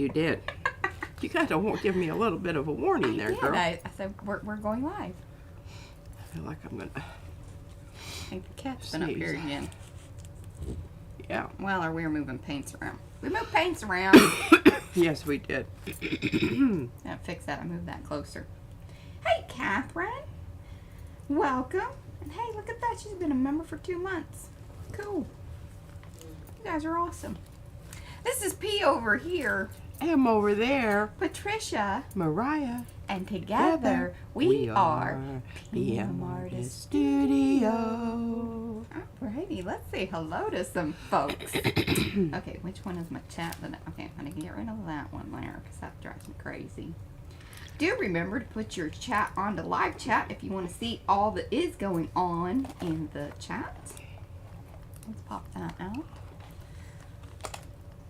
you did. You got to give me a little bit of a warning there, girl. I said, we're going live. I feel like I'm going to... I think the cat's been up here again. Yeah. Well, or we were moving paints around. We moved paints around. Yes, we did. I'll fix that. I moved that closer. Hey, Catherine. Welcome. And hey, look at that. She's been a member for 2 months. Cool. You guys are awesome. This is P over here. M over there. Patricia. Mariah. And together we are PM Artist Studio. Alrighty, let's say hello to some folks. Okay, which one is my chat? Okay, I'm going to get rid of that one there because that drives me crazy. Do remember to put your chat on to live chat if you want to see all that is going on in the chat. Let's pop that out.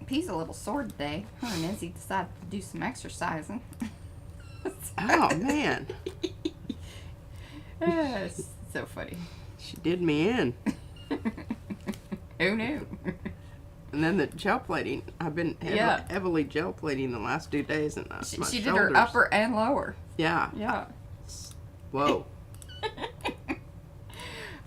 P's a little sore today. Her and Izzy decided to do some exercising. Oh, man. It's so funny. She did me in. Who knew? And then the gel plating. I've been heavily gel plating the last 2 days. And my she did her upper and lower. Yeah. Yeah. Whoa.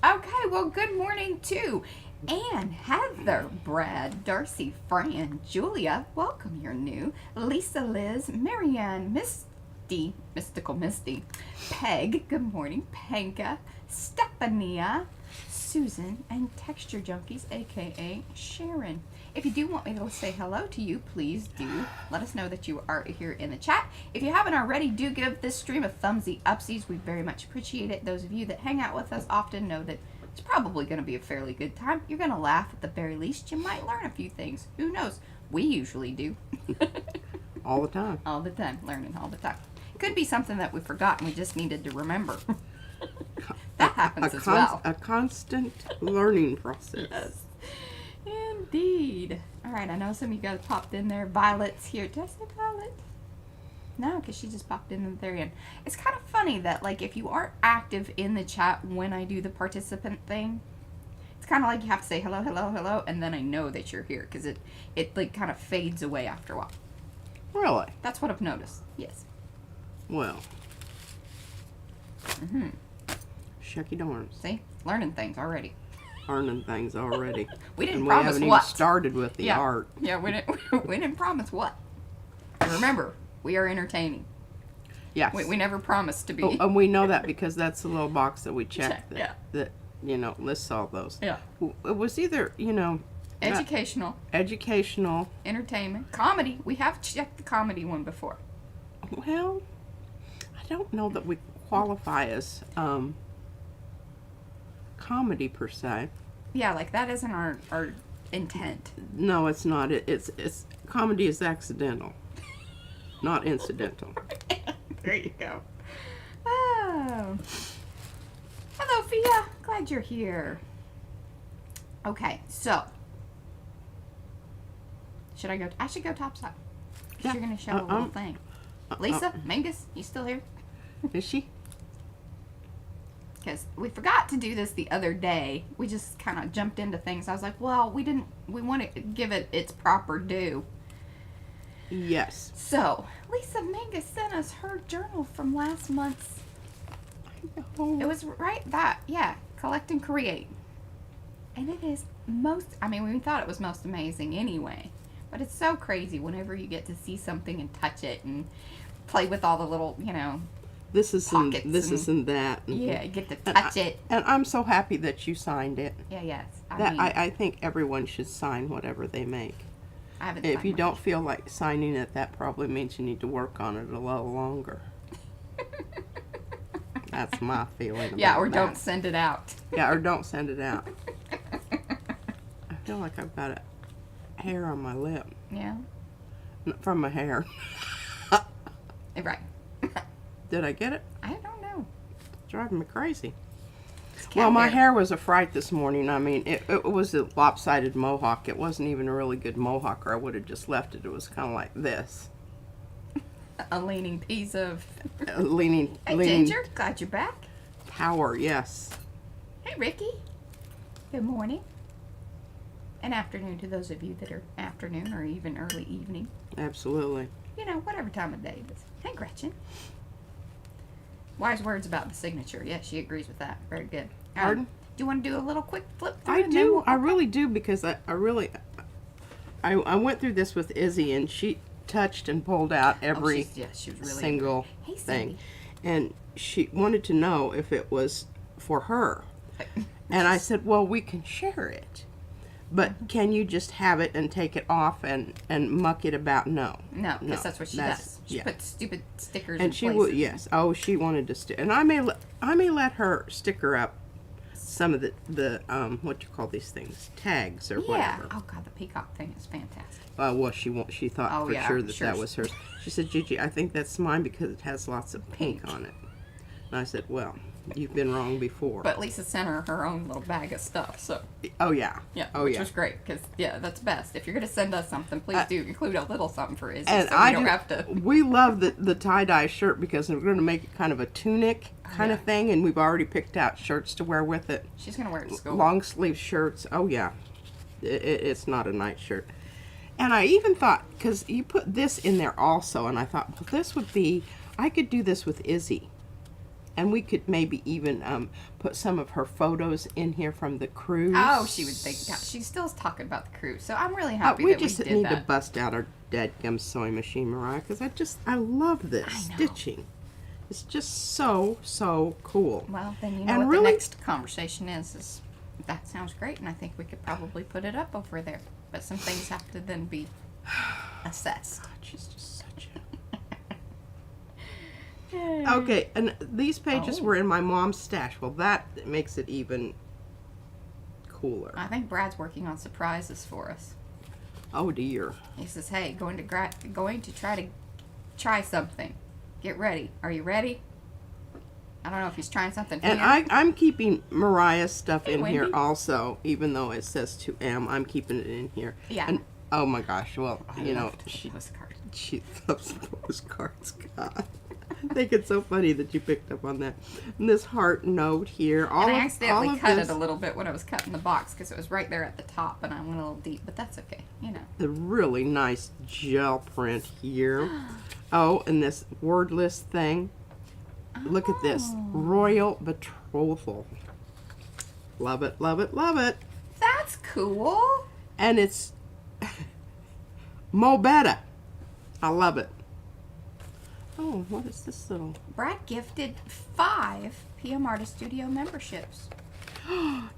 Okay, well, good morning to Anne, Heather, Brad, Darcy, Fran, Julia, welcome, you're new, Lisa, Liz, Marianne, Misty, Mystical Misty, Peg, good morning, Panka, Stephania, Susan, and Texture Junkies, aka Sharon. If you do want me to say hello to you, please do let us know that you are here in the chat. If you haven't already, do give this stream a thumbsy upsies. We very much appreciate it. Those of you that hang out with us often know that it's probably going to be a fairly good time. You're going to laugh at the very least. You might learn a few things. Who knows? We usually do. All the time. All the time. Learning all the time. Could be something that we forgot and we just needed to remember. That happens as well. A constant learning process. Yes. Indeed. All right, I know some of you guys popped in there. Violet's here. Did I say Violet? No, because she just popped in at the very end. It's kind of funny that, like, if you aren't active in the chat when I do the participant thing, it's kind of like you have to say hello, hello, hello, and then I know that you're here, because it like, kind of fades away after a while. Really? That's what I've noticed. Yes. Well. Shucky darns. See? Learning things already. Learning things already. We didn't and promise we haven't what. even started with the art. Yeah, we didn't promise what. And remember, we are entertaining. Yes. We never promised to be. Oh, and we know that because that's the little box that we checked that you know, lists all those. Yeah. It was either, you know, educational, entertainment, comedy. We have checked the comedy one before. Well, I don't know that we qualify as comedy per se. Yeah, like that isn't our intent. No, it's not. It's comedy is accidental, not incidental. There you go. Oh. Hello, Fia. Glad you're here. Okay, so should I go? I should go topside. Yeah. You're gonna show a little thing. Lisa, Mangus, you still here? Is she? Because we forgot to do this the other day. We just kind of jumped into things. I was like, well, we want to give it its proper due. Yes. So, Lisa Mangus sent us her journal from last month's. I know. It was Collect and Create. And it is we thought it was most amazing anyway. But it's so crazy whenever you get to see something and touch it and play with all the little, this isn't that. Yeah, you get to touch it. And I'm so happy that you signed it. Yeah, yes. I think everyone should sign whatever they make. I haven't If you don't feel like signing it, that probably means you need to work on it a little longer. That's my feeling about Yeah, or that. don't send it out. Yeah, or don't send it out. I feel like I've got a hair on my lip. Yeah? From my hair. Right. Did I get it? I don't know. It's driving me crazy. Well, my hair was a fright this morning. I mean, it was a lopsided mohawk. It wasn't even a really good mohawk, or I would have just left it. It was kind of like this. A leaning piece of... leaning... Hey, Ginger. Glad you're back. Power, yes. Hey, Ricky. Good morning. an afternoon to those of you that are afternoon or even early evening. Absolutely. You know, whatever time of day it is. Hey, Gretchen. Wise words about the signature. Yes, she agrees with that. Very good. Pardon? Do you want to do a little quick flip through? I and then do. we'll- I really do, because I went through this with Izzy, and she touched and pulled out every she was really single Hey, thing. Cindy. And she wanted to know if it was for her. And I said, well, we can share it. But can you just have it and take it off and muck it about? No. No, because that's what she does. She yeah. puts stupid stickers And in she places. would, yes. Oh, she wanted to stick. And I may let her sticker up some of the what you call these things, tags or Yeah. whatever. Oh, God, the peacock thing is fantastic. Well, she thought Oh, for yeah, sure that sure. that was hers. She said, Gigi, I think that's mine because it has lots of pink on it. And I said, well, you've been wrong before. But Lisa sent her own little bag of stuff, so. Oh, yeah. Yeah, Oh, which yeah. was great, because, yeah, that's best. If you're going to send us something, please do include a little something for Izzy, And so we don't have to. we love the tie-dye shirt because we're going to make it kind of a tunic kind of thing, and we've already picked out shirts to wear with it. She's going to wear it to school. Long sleeve shirts. Oh, yeah. It's not a night shirt. And I even thought, because you put this in there also, and I thought, well, this would be, I could do this with Izzy. And we could maybe even put some of her photos in here from the cruise. Oh, she would think. She's still talking about the cruise, so I'm really happy we that we just did need to that. bust out our dadgum sewing machine, Mariah, because I love this I know. stitching. It's just so cool. Well, then you know And what really- the next conversation is that sounds great, and I think we could probably put it up over there. But some things have to then be assessed. She's just such a... Okay, and these pages were in my mom's stash. Well, that makes it even cooler. I think Brad's working on surprises for us. Oh dear. He says, "Hey, going to try something. Get ready. Are you ready?" I don't know if he's trying something here. And I'm keeping Mariah's stuff in here Wendy. also, even though it says to M. I'm keeping it in here. Yeah. And oh my gosh, well, I you know, love the postcard. she loves postcards. God. I think it's so funny that you picked up on that. And this heart note here. And I accidentally all of cut this, it a little bit when I was cutting the box because it was right there at the top, and I went a little deep, but that's okay, you know. The really nice gel print here. Oh, and this wordless thing. Look at this. Royal Betrothal. Love it, love it, love it. That's cool. And it's Mo Better. I love it. Oh, what is this little... Brad gifted 5 PM Artist Studio memberships.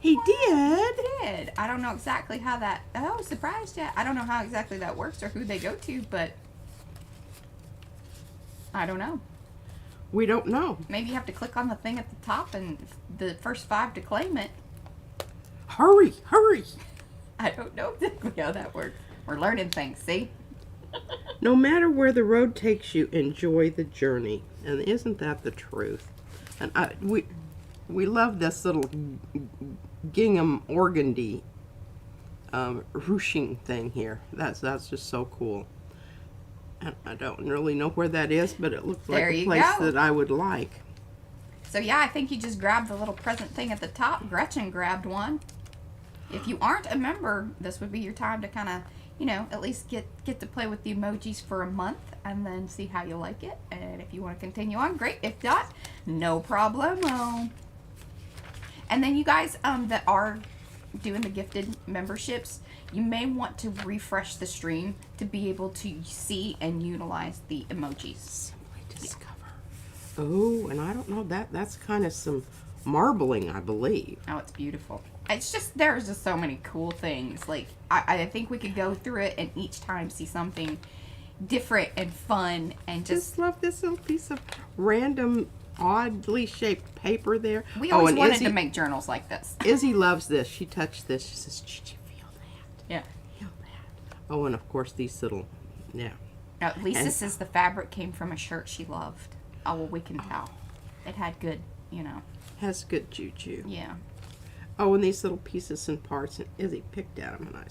He did? Did. I don't know exactly how that... Oh, surprised yet. I don't know how exactly that works or who they go to, but... I don't know. We don't know. Maybe you have to click on the thing at the top and the first 5 to claim it. Hurry, hurry. I don't know exactly how that works. We're learning things, see? No matter where the road takes you, enjoy the journey. And isn't that the truth? And we love this little gingham organdy ruching thing here. That's just so cool. And I don't really know where that is, but it looks like There a you place go. that I would like. So yeah, I think you just grabbed the little present thing at the top. Gretchen grabbed one. If you aren't a member, this would be your time to kind of, you know, at least get to play with the emojis for a month and then see how you like it. And if you want to continue on, great. If not, no problemo. And then you guys that are doing the gifted memberships, you may want to refresh the stream to be able to see and utilize the emojis. Simply discover. Oh, and I don't know, that's kind of some marbling, I believe. Oh, it's beautiful. It's just, there's just so many cool things. Like, I think we could go through it and each time see something different and fun and Just love this little piece of random, oddly shaped paper there. we always and wanted Izzy, to make journals like this. Izzy loves this. She touched this. She says, "Did you feel that? Yeah. Feel that?" Oh, and of course these little, yeah. Now, Lisa And- says the fabric came from a shirt she loved. Oh, well, we can tell. It had good, you know, Has good juju. yeah. Oh, and these little pieces and parts, and Izzy picked at them, and I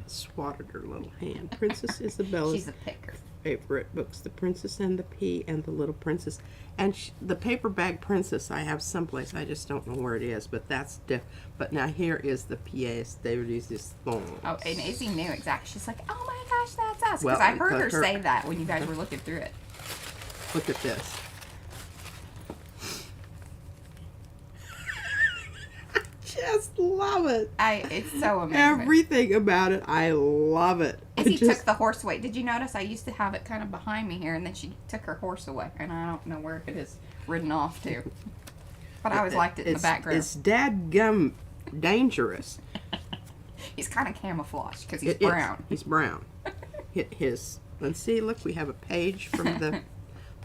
swatted her little hand. Princess Isabella's She's a picker. favorite books, The Princess and the Pea and the Little Princess. And the paper bag princess I have someplace. I just don't know where it is, but that's but now here is the pièce de résistance. Oh, and Izzy knew exactly. She's like, oh my gosh, that's us. Because Well, I heard her say that when you guys were looking through it. Look at this. I just love it. It's so amazing. Everything about it, I love it. Izzy took the horse away. Did you notice I used to have it kind of behind me here, and then she took her horse away, and I don't know where it is ridden off to. But I always liked it in the background. It's dadgum dangerous. He's kind of camouflaged because he's brown. He's brown. Let's see, look, we have a page from the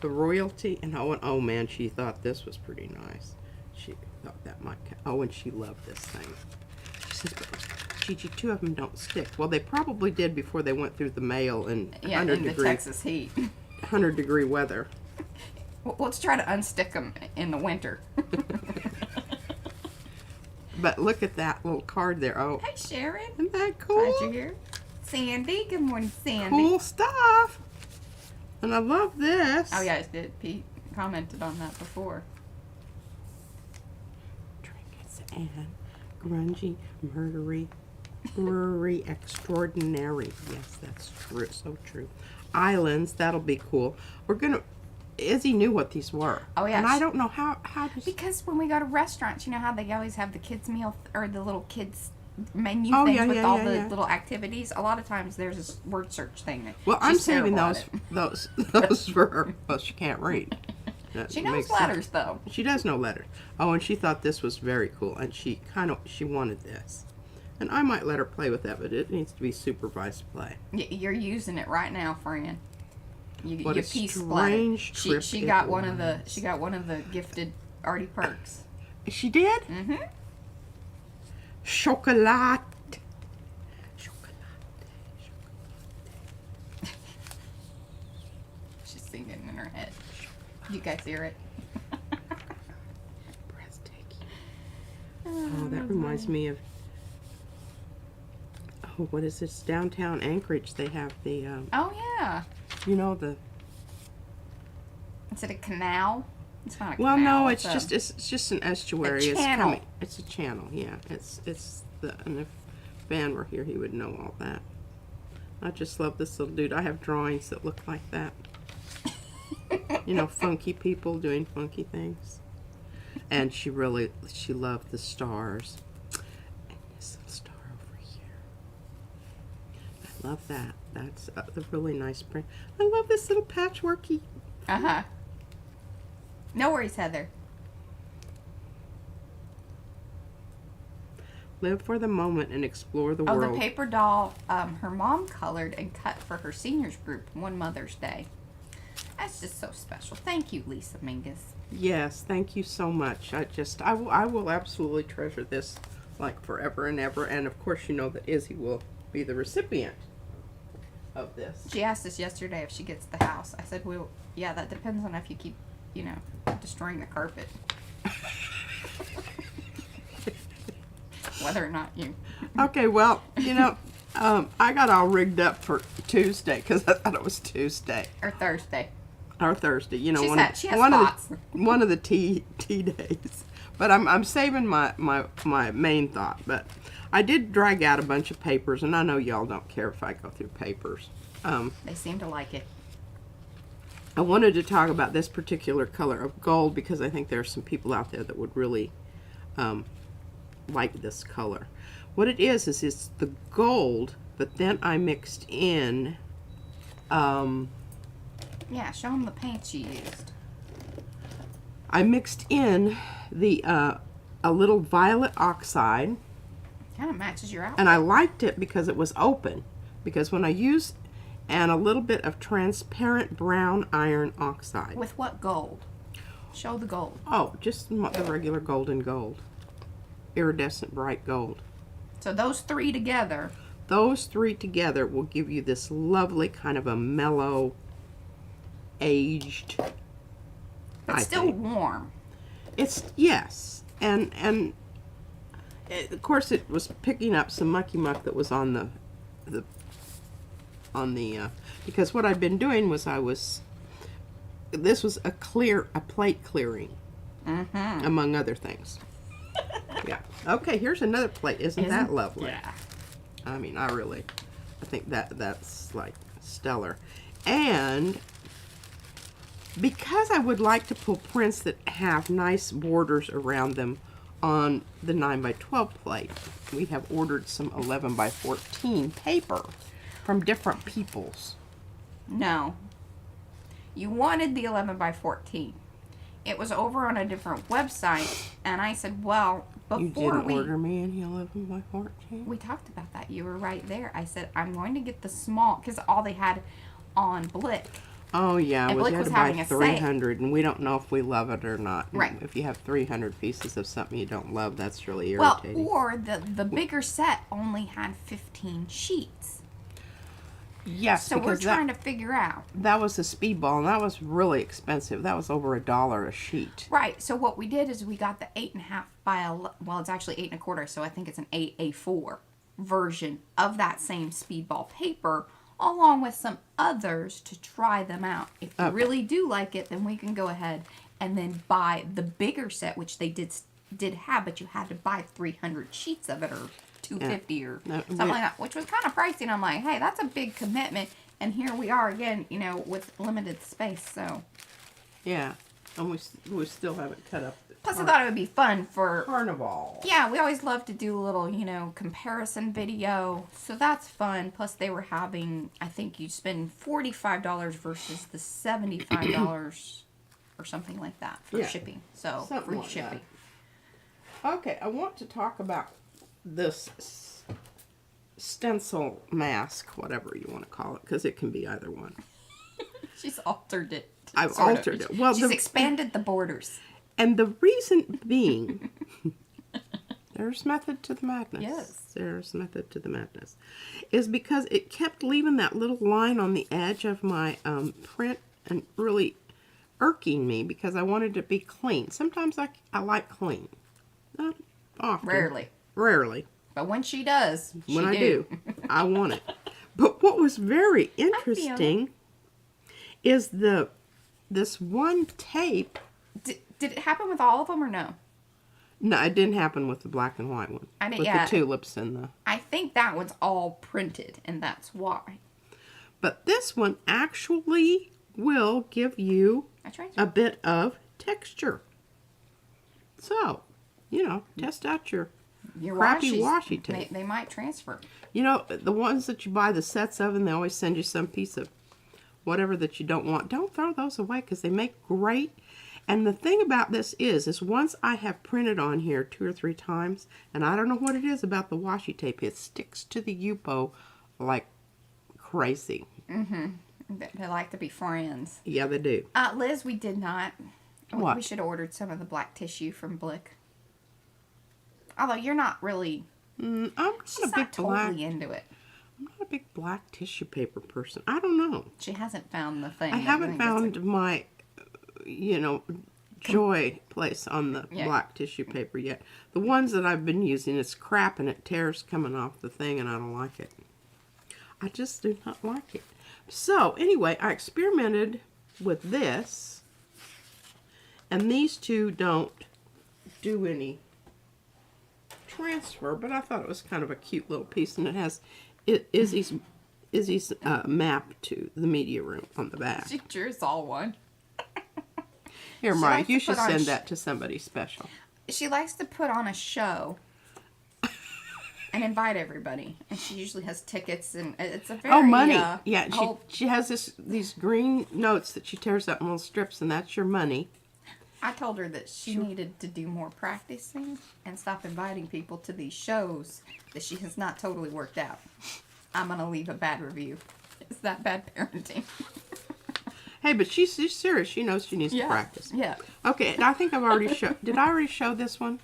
royalty, and oh man, she thought this was pretty nice. She thought that might, and she loved this thing. She says, but Gigi, 2 of them don't stick. Well, they probably did before they went through the mail in 100 in the Texas heat. 100-degree weather. Well, let's try to unstick them in the winter. But look at that little card there. Oh, Hey, Sharon. isn't that cool? Glad you're here. Sandy. Good morning, Sandy. Cool stuff. And I love this. Oh, yeah, Pete commented on that before. Trinkets and grungy, murdery, brewery extraordinary. Yes, that's true. So true. Islands. That'll be cool. Izzy knew what these were. Oh, yeah. And I don't know how does... Because when we go to restaurants, you know how they always have the kids' meal or the little kids' menu Oh, things yeah, with yeah, all yeah, the yeah. little activities. A lot of times there's this word search thing. Well, I'm She's saving terrible those at it. those for her. Well, she can't read. That She knows makes sense. letters, though. She does know letters. Oh, and she thought this was very cool, and she wanted this. And I might let her play with that, but it needs to be supervised play. You're using it right now, Fran. What you a piece strange splattered. trip She it got was. she got one of the gifted Arty perks. She did? Mm-hmm. Chocolate. She's singing in her head. You guys hear it? Breathtaking. Oh, that reminds me of... Oh, what is this? Downtown Anchorage, they have the... Oh yeah. you know, the... Is it a canal? It's not a Well, canal. no, it's just an estuary. A channel. It's a channel, yeah. And if Van were here, he would know all that. I just love this little dude. I have drawings that look like that. You know, funky people doing funky things. And she loved the stars. And this little star over here. I love that. That's a really nice print. I love this little patchworky. Uh-huh. No worries, Heather. Live for the moment and explore the Oh, world. the paper doll her mom colored and cut for her seniors group one Mother's Day. That's just so special. Thank you, Lisa Mingus. Yes, thank you so much. I will absolutely treasure this like forever and ever. And of course, you know that Izzy will be the recipient of this. She asked us yesterday if she gets the house. I said, well, yeah, that depends on if you keep, destroying the carpet. Whether or not you. Okay, well, I got all rigged up for Tuesday because I thought it was Tuesday Or Thursday. or Thursday. She has one thoughts. one of the tea days. But I'm saving my main thought. But I did drag out a bunch of papers, and I know y'all don't care if I go through papers. They seem to like it. I wanted to talk about this particular color of gold because I think there are some people out there that would really like this color. What it is it's the gold, but then I mixed in Yeah, show them the paints you used. I mixed in the a little violet oxide, Kind of matches your outfit. and I liked it because it was open. Because when I used and a little bit of transparent brown iron oxide. With what gold? Show the gold. Oh, just the regular golden gold. Iridescent bright gold. So those three together. Those three together will give you this lovely kind of a mellow, aged. But still warm. Yes, and of course it was picking up some mucky muck that was on the on the, because what I've been doing was this was a plate clearing, among other things. Yeah. Okay, here's another plate. Isn't that lovely? Yeah. I mean, I think that's like stellar. And because I would like to pull prints that have nice borders around them on the 9x12 plate, we have ordered some 11x14 paper from different peoples. No. You wanted the 11x14. It was over on a different website, and I said, well, You before didn't order me any 11x14? we talked about that. You were right there. I said, I'm going to get the small, because all they had on Blick. Oh, yeah. And We Blick had was to buy having a sale. 300, and we don't know if we love it or not. And Right. If you have 300 pieces of something you don't love, that's really Well, irritating. or the bigger set only had 15 sheets. Yes, So we're because trying to figure out. that was a speedball, and that was really expensive. That was over $1 a sheet. Right. So what we did is we got the 8.5 by well, it's actually 8.25. So I think it's an 8A4 version of that same speedball paper, along with some others to try them out. If you really do like it, then we can go ahead and then buy the bigger set, which they did have, but you had to buy 300 sheets of it or 250 or something like that, which was kind of pricey. And I'm like, hey, that's a big commitment. And here we are again, with limited space. So Yeah, and we still haven't cut up the plus, I thought it would be fun for carnival. Yeah, we always love to do a little, comparison video. So that's fun. Plus, they were having, I think you spend $45 versus the $75 or something like that for shipping. So, Something free like shipping. that. Okay, I want to talk about this stencil mask, whatever you want to call it, because it can be either one. She's altered it. I've sort of. altered it. Well, She's expanded the borders. And the reason being, there's method to the madness. Yes. There's method to the madness. Is because it kept leaving that little line on the edge of my print and really irking me because I wanted it to be clean. Sometimes I like clean. Not often. Rarely. But when she does, When I do, I want it. But what was very interesting is this one tape. Did it happen with all of them or no? No, it didn't happen with the black and white one. I didn't. With Yeah, the tulips and the. I think that one's all printed, and that's why. But this one actually will give you a bit of texture. So, test out your crappy washi tape. They might transfer. The ones that you buy the sets of, and they always send you some piece of whatever that you don't want. Don't throw those away because they make great. And the thing about this is once I have printed on here 2 or 3 times, and I don't know what it is about the washi tape, it sticks to the Yupo like crazy. Mm-hmm. They like to be friends. Yeah, they do. Liz, we did not. What? We should have ordered some of the black tissue from Blick. Although you're not really. I'm not She's a big not totally into it. I'm not a big black tissue paper person. I don't know. She hasn't found the thing. I haven't found my, joy place on the black tissue paper yet. The ones that I've been using, it's crap and it tears coming off the thing and I don't like it. I just do not like it. So, anyway, I experimented with this. And these two don't do any transfer, but I thought it was kind of a cute little piece. And it has Izzy's map to the media room on the back. She drew us all one. Here, Mike, you should send that to somebody special. She likes to put on a show and invite everybody. And she usually has tickets, and it's a very... money. She has these green notes that she tears up in little strips, and that's your money. I told her that she needed to do more practicing and stop inviting people to these shows that she has not totally worked out. I'm going to leave a bad review. Is that bad parenting? Hey, but she's serious. She knows she needs to practice. Yeah. Okay, and I think I've already showed... Did I already show this one?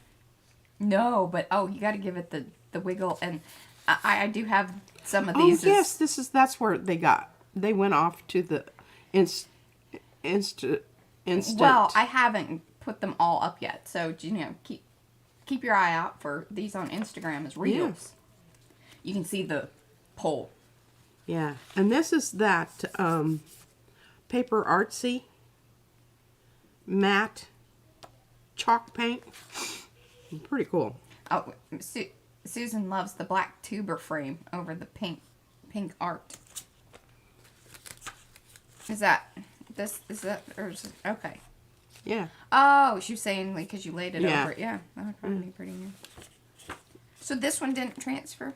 No, but, you got to give it the wiggle. And I do have some of these. Oh, yes, that's where they went off to the instant. Well, I haven't put them all up yet. So, keep your eye out for these on Instagram as reels. Yes. You can see the poll. Yeah, and this is that paper artsy matte chalk paint. Pretty cool. Oh, Susan loves the black tuber frame over the pink art. Is that this? Is that or is it, okay? Yeah. Oh, she was saying like because you laid it Yeah. over it. Yeah, that would probably be pretty new. So this one didn't transfer.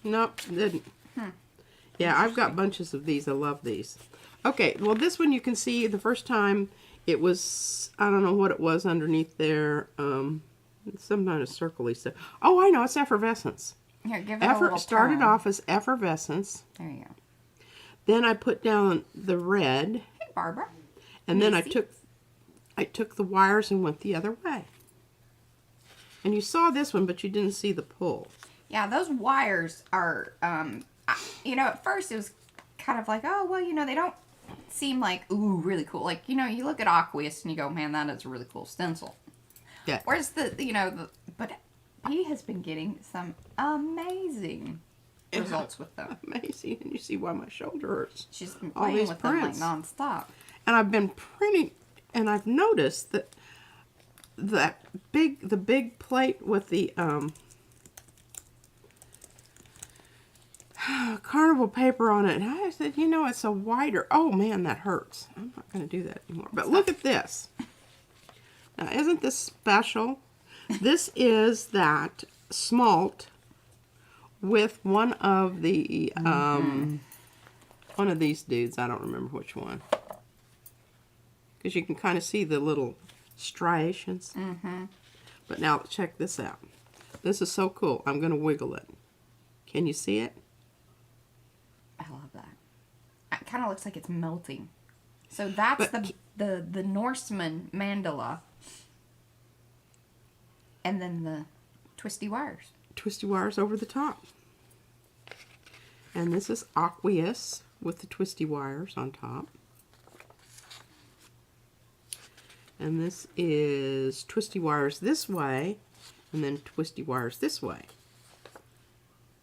Nope, didn't. Yeah, I've got bunches of these. I love these. Okay, well, this one you can see the first time it was, I don't know what it was underneath there. Some kind of circle-y stuff. Oh, I know, it's effervescence. Here, give it a little Started turn. off as effervescence. There you go. Then I put down the red, Hey, Barbara. and then Macy. I took the wires and went the other way. And you saw this one, but you didn't see the pull. Yeah, those wires are, you know, at first it was kind of like, oh, well, you know, they don't seem like, ooh, really cool. Like, you know, you look at Aqueous and you go, man, that is a really cool stencil. Yeah. Whereas but he has been getting some amazing results with them. Amazing, and you see why my shoulder hurts. She's been All playing these with them like prints. nonstop. And I've been printing, and I've noticed that the big plate with the carnival paper on it. And I said, you know, it's a wider. Oh man, that hurts. I'm not going to do that anymore. But look at this. Now, isn't this special? This is that smalt with one of the one of these dudes. I don't remember which one. Because you can kind of see the little striations. But now check this out. This is so cool. I'm going to wiggle it. Can you see it? I love that. It kind of looks like it's melting. So that's But- the Norseman mandala. And then the twisty wires. Twisty wires over the top. And this is aqueous with the twisty wires on top. And this is twisty wires this way, and then twisty wires this way.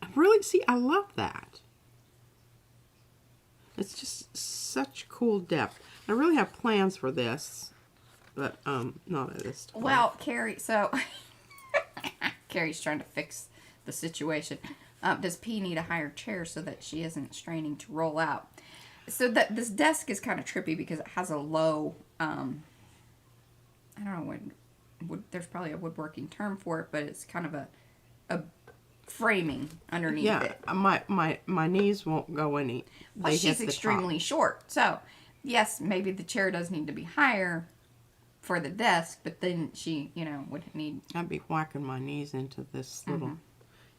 I love that. It's just such cool depth. I really have plans for this, but not at this time. Well, Carrie, so Carrie's trying to fix the situation. Does P need a higher chair so that she isn't straining to roll out? So this desk is kind of trippy because it has a low, I don't know there's probably a woodworking term for it, but it's kind of a framing underneath yeah, it. my knees won't go any. Well, They she's hit the extremely short. So, yes, maybe the chair does need to be higher for the desk, but then she, you know, would need... top. I'd be whacking my knees into this little...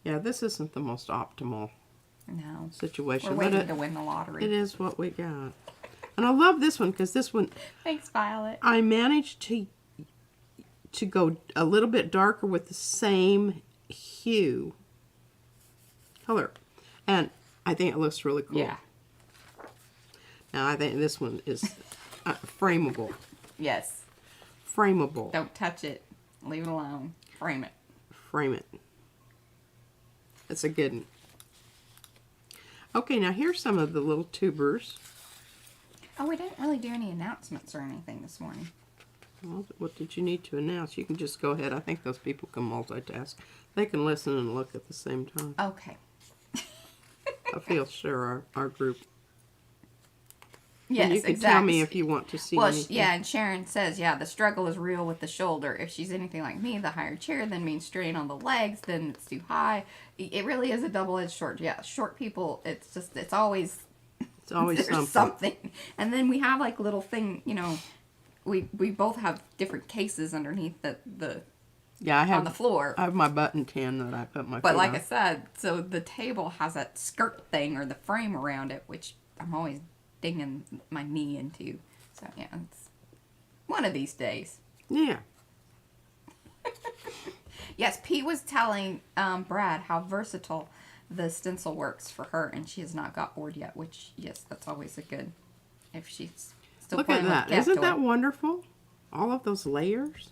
Yeah, this isn't the most optimal No. situation. We're but waiting to win the lottery. it is what we got. And I love this one because this one, Thanks, Violet. I managed to go a little bit darker with the same hue color. And I think it looks really cool. Yeah. Now I think this one is frameable. Yes. Frameable. Don't touch it. Leave it alone. Frame it. Frame it. It's a good one. Okay, now here's some of the little tubers. Oh, we didn't really do any announcements or anything this morning. Well, what did you need to announce? You can just go ahead. I think those people can multitask. They can listen and look at the same time. Okay. I feel sure our group. Yes, And you can exactly. tell me if you want to see Well, anything. yeah, and Sharon says, yeah, the struggle is real with the shoulder. If she's anything like me, the higher chair then means strain on the legs, then it's too high. It really is a double-edged sword. Yeah, short people, it's always It's always there's something. And then we have like little thing, you know, we both have different cases underneath the Yeah, I have on the floor. I have my button tin that I put my But feet like on. I said, so the table has that skirt thing or the frame around it, which I'm always dinging my knee into. So yeah, it's one of these days. Yeah. Yes, Pete was telling Brad how versatile the stencil works for her, and she has not got bored yet. Which, yes, that's always a good. If she's still Look at playing with that. the cat Isn't toy. that wonderful? All of those layers.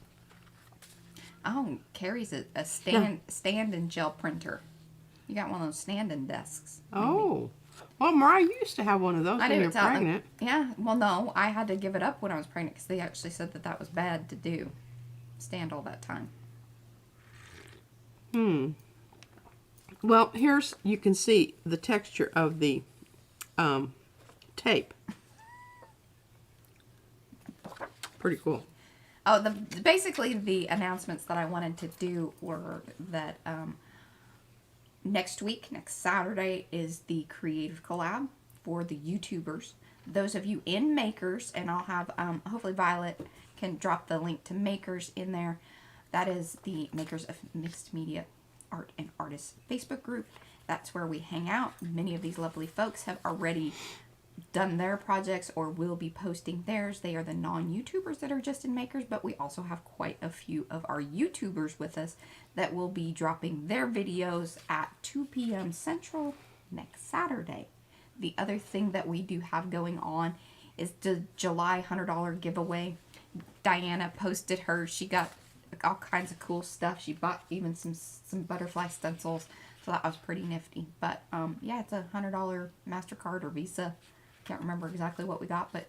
Oh, Carrie's a stand and gel printer. You got one of those standing desks. Maybe. Oh. Well, Mariah used to have one of those when you were pregnant. Yeah. Well, no, I had to give it up when I was pregnant because they actually said that that was bad to do. Stand all that time. Well, here's, you can see the texture of the tape. Pretty cool. Oh, basically the announcements that I wanted to do were that next week, next Saturday, is the creative collab for the YouTubers. Those of you in Makers, and I'll have, hopefully Violet can drop the link to Makers in there. That is the Makers of Mixed Media Art and Artists Facebook group. That's where we hang out. Many of these lovely folks have already done their projects or will be posting theirs. They are the non-YouTubers that are just in Makers, but we also have quite a few of our YouTubers with us that will be dropping their videos at 2 p.m. Central next Saturday. The other thing that we do have going on is the July $100 giveaway. Diana posted hers. She got all kinds of cool stuff. She bought even some butterfly stencils, so that was pretty nifty. But yeah, it's a $100 MasterCard or Visa. Can't remember exactly what we got, but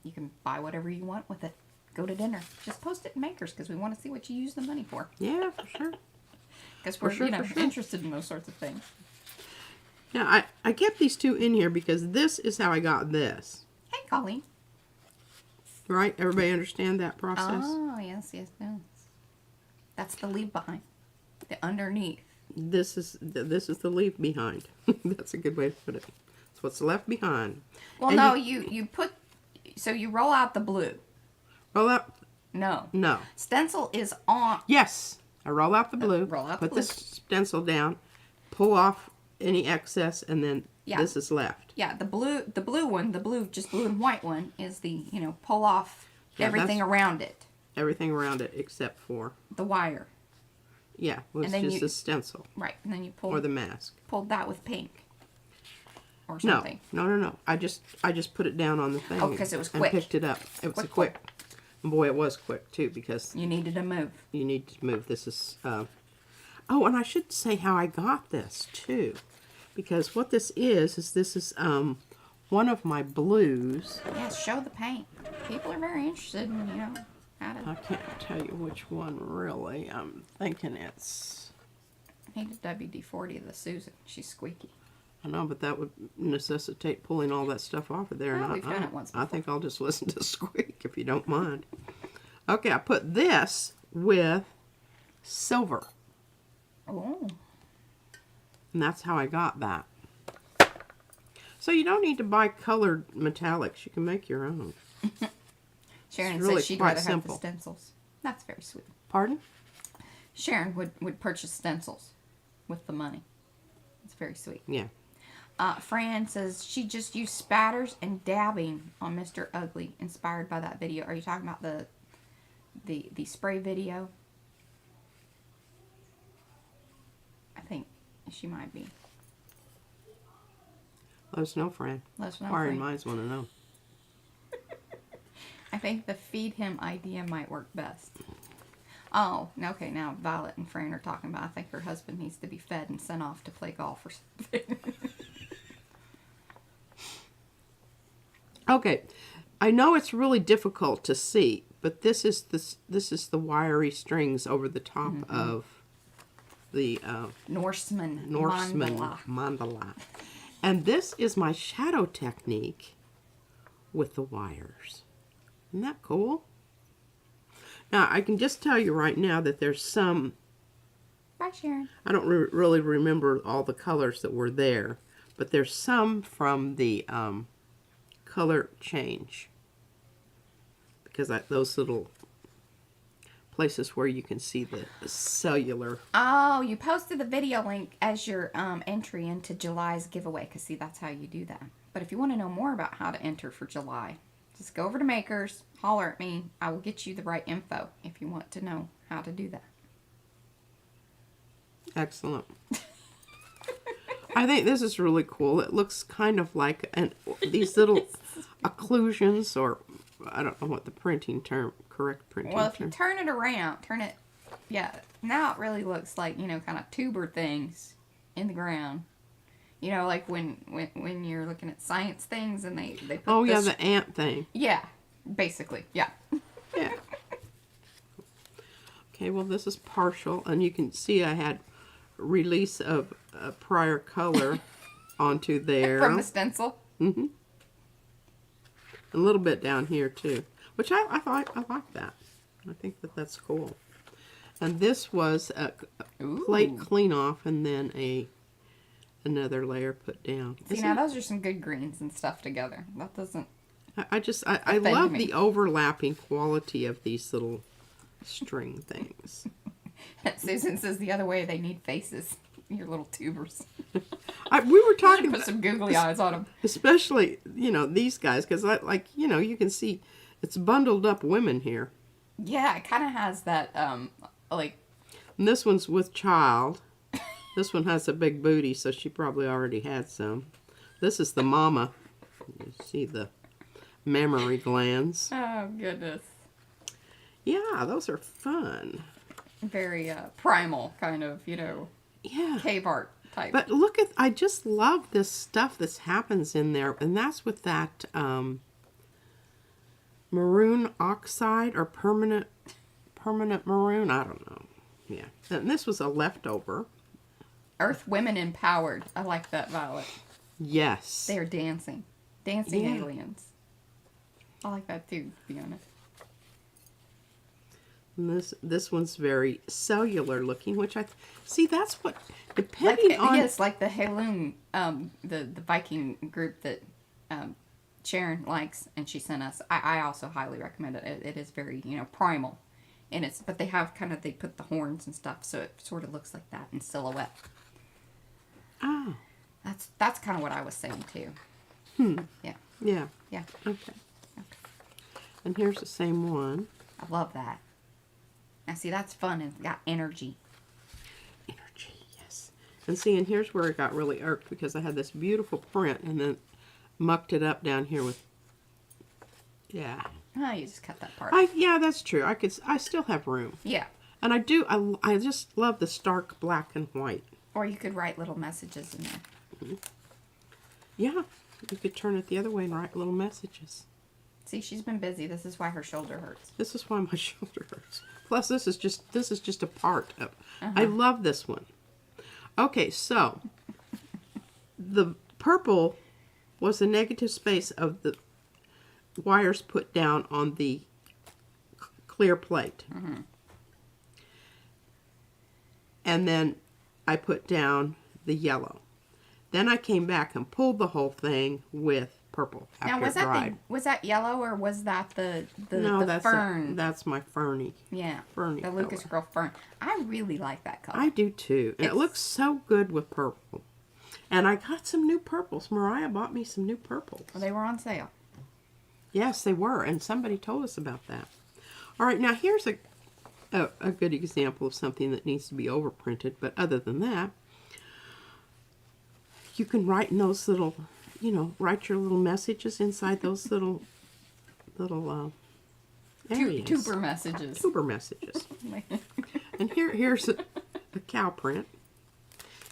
you can buy whatever you want with it. Go to dinner. Just post it in Makers because we want to see what you use the money for. Yeah, for sure. Because we're interested in those sorts of things. Yeah, I kept these two in here because this is how I got this. Hey, Colleen. Right? Everybody understand that process? Oh, yes. That's the leave behind. The underneath. This is the leave behind. That's a good way to put it. It's what's left behind. Well, and no, you roll out the blue. Roll out. No. Stencil is on. Yes. I roll out the blue. Roll out put the blue. the stencil down. Pull off any excess, and then this is left. Yeah, the blue one, just blue and white one is the, pull off everything around it. Everything around it except for the wire. Yeah, it's just the stencil. Right, and then you pull or the mask. Pulled that with pink. Or something. No. I just put it down on the thing. Oh, because it was quick. And picked it up. It was quick. And boy, it was quick too because you needed to move. You need to move. This is oh, and I should say how I got this too. Because what this is this is one of my blues. Yes, show the paint. People are very interested in, how to... I can't tell you which one really. I'm thinking it's... I need a WD-40 of the Susan. She's squeaky. I know, but that would necessitate pulling all that stuff off of there. Well, we've done it once before. I think I'll just listen to squeak if you don't mind. Okay, I put this with silver. Oh. And that's how I got that. So you don't need to buy colored metallics. You can make your own. Sharon really said she'd rather have the stencils. That's very sweet. Pardon? Sharon would purchase stencils with the money. It's very sweet. Yeah. Fran says she just used spatters and dabbing on Mr. Ugly, inspired by that video. Are you talking about the spray video? I think she might be. Let us know, Fran. Let us know, Our Fran. minds want to know. I think the feed him idea might work best. Oh, okay, now Violet and Fran are talking about I think her husband needs to be fed and sent off to play golf or something. Okay, I know it's really difficult to see, but this is the wiry strings over the top of the Norseman mandala. And this is my shadow technique with the wires. Isn't that cool? Now, I can just tell you right now that there's some... Bye, Sharon. I don't really remember all the colors that were there, but there's some from the color change. Because those little places where you can see the cellular... Oh, you posted the video link as your entry into July's giveaway, because see, that's how you do that. But if you want to know more about how to enter for July, just go over to Makers, holler at me. I will get you the right info if you want to know how to do that. Excellent. I think this is really cool. It looks kind of like these little occlusions, or I don't know what the correct printing term. Well, if you turn it around, yeah, now it really looks like, kind of tuber things in the ground. You know, like when you're looking at science things and they put Oh, yeah, this, the ant thing. yeah, basically, yeah. Yeah. Okay, well, this is partial, and you can see I had release of a prior color onto there. From the stencil. Mm-hmm. A little bit down here, too, which I like that. I think that that's cool. And this was a plate clean off and then another layer put down. See, now those are some good greens and stuff together. That doesn't... I love the overlapping quality of these little string things. Susan says the other way, they need faces. Your little tubers. We were talking Put some googly eyes on them. Especially, you know, these guys, because you can see it's bundled up women here. Yeah, it kind of has that, like... And this one's with child. This one has a big booty, so she probably already had some. This is the mama. You see the mammary glands. Oh, goodness. Yeah, those are fun. Very primal kind of, you know, Yeah. cave art type. But look at, I just love this stuff that happens in there. And that's with that maroon oxide or permanent maroon. I don't know. Yeah. And this was a leftover. Earth Women Empowered. I like that, Violet. Yes. They're dancing. Dancing Yeah. aliens. I like that too, to be honest. And this one's very cellular looking, which see, that's what, depending on... Yes, like the Halloum, the Viking group that Sharon likes, and she sent us. I also highly recommend it. It is very, you know, primal. And but they have kind of, they put the horns and stuff, so it sort of looks like that in silhouette. Oh. That's kind of what I was saying too. Yeah. Yeah. Yeah. Okay. And here's the same one. I love that. Now see, that's fun and got energy. Energy, yes. And see, and here's where it got really irked, because I had this beautiful print and then mucked it up down here with, yeah. Oh, you just cut that part. Yeah, that's true. I still have room. Yeah. And I just love the stark black and white. Or you could write little messages in there. Mm-hmm. Yeah, you could turn it the other way and write little messages. See, she's been busy. This is why her shoulder hurts. This is why my shoulder hurts. Plus, this is just a part of. I love this one. Okay, so the purple was the negative space of the wires put down on the clear plate, and then I put down the yellow. Then I came back and pulled the whole thing with purple after Now, it dried. was that yellow or was that the No, fern? that's my ferny. Yeah, Ferny the Lucas color. Girl fern. I really like that color. I do too. And it looks so good with purple. And I got some new purples. Mariah bought me some new purples. Well, they were on sale. Yes, they were. And somebody told us about that. All right, now here's a good example of something that needs to be overprinted. But other than that, you can write in those little, you know, write your little messages inside those little areas. Tuber messages. Tuber messages. And here's a cow print.